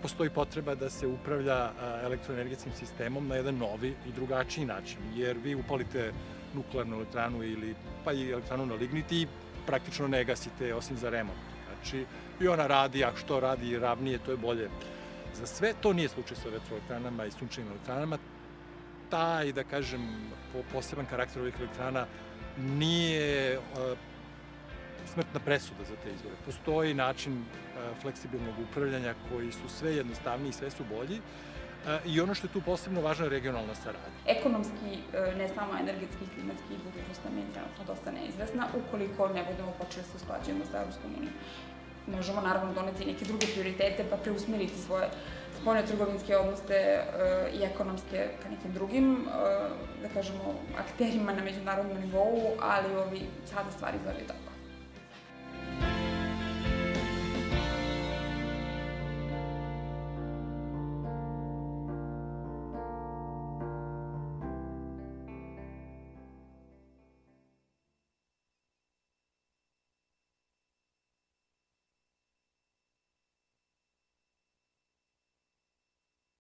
postoji potreba da se upravlja elektroenergetskim sistemom na jedan novi i drugačiji način, jer vi upalite nuklearnu elektranu ili pa i elektranu na lignit i praktično ne gasite osim za remont. Znači, i ona radi, a što radi ravnije, to je bolje za sve. To nije slučaj sa vetroelektranama i sunčevim elektranama. Taj, da kažem, poseban karakter ovih elektrana nije smrtna presuda za te izvore. Postoji način fleksibilnog upravljanja koji su sve jednostavniji, sve su bolji i ono što je tu posebno važno je regionalna saradnja. Ekonomski, ne samo energetski i klimatski, budućnost nam je trenutno dosta neizvesna ukoliko ne budemo počeli se usklađujemo sa Evropskom unijom. Možemo naravno doneti neke druge prioritete pa preusmeriti svoje spoljno-trgovinske odnose i ekonomske ka nekim drugim, da kažemo, akterima na međunarodnom nivou, ali sada stvari izgledaju tako.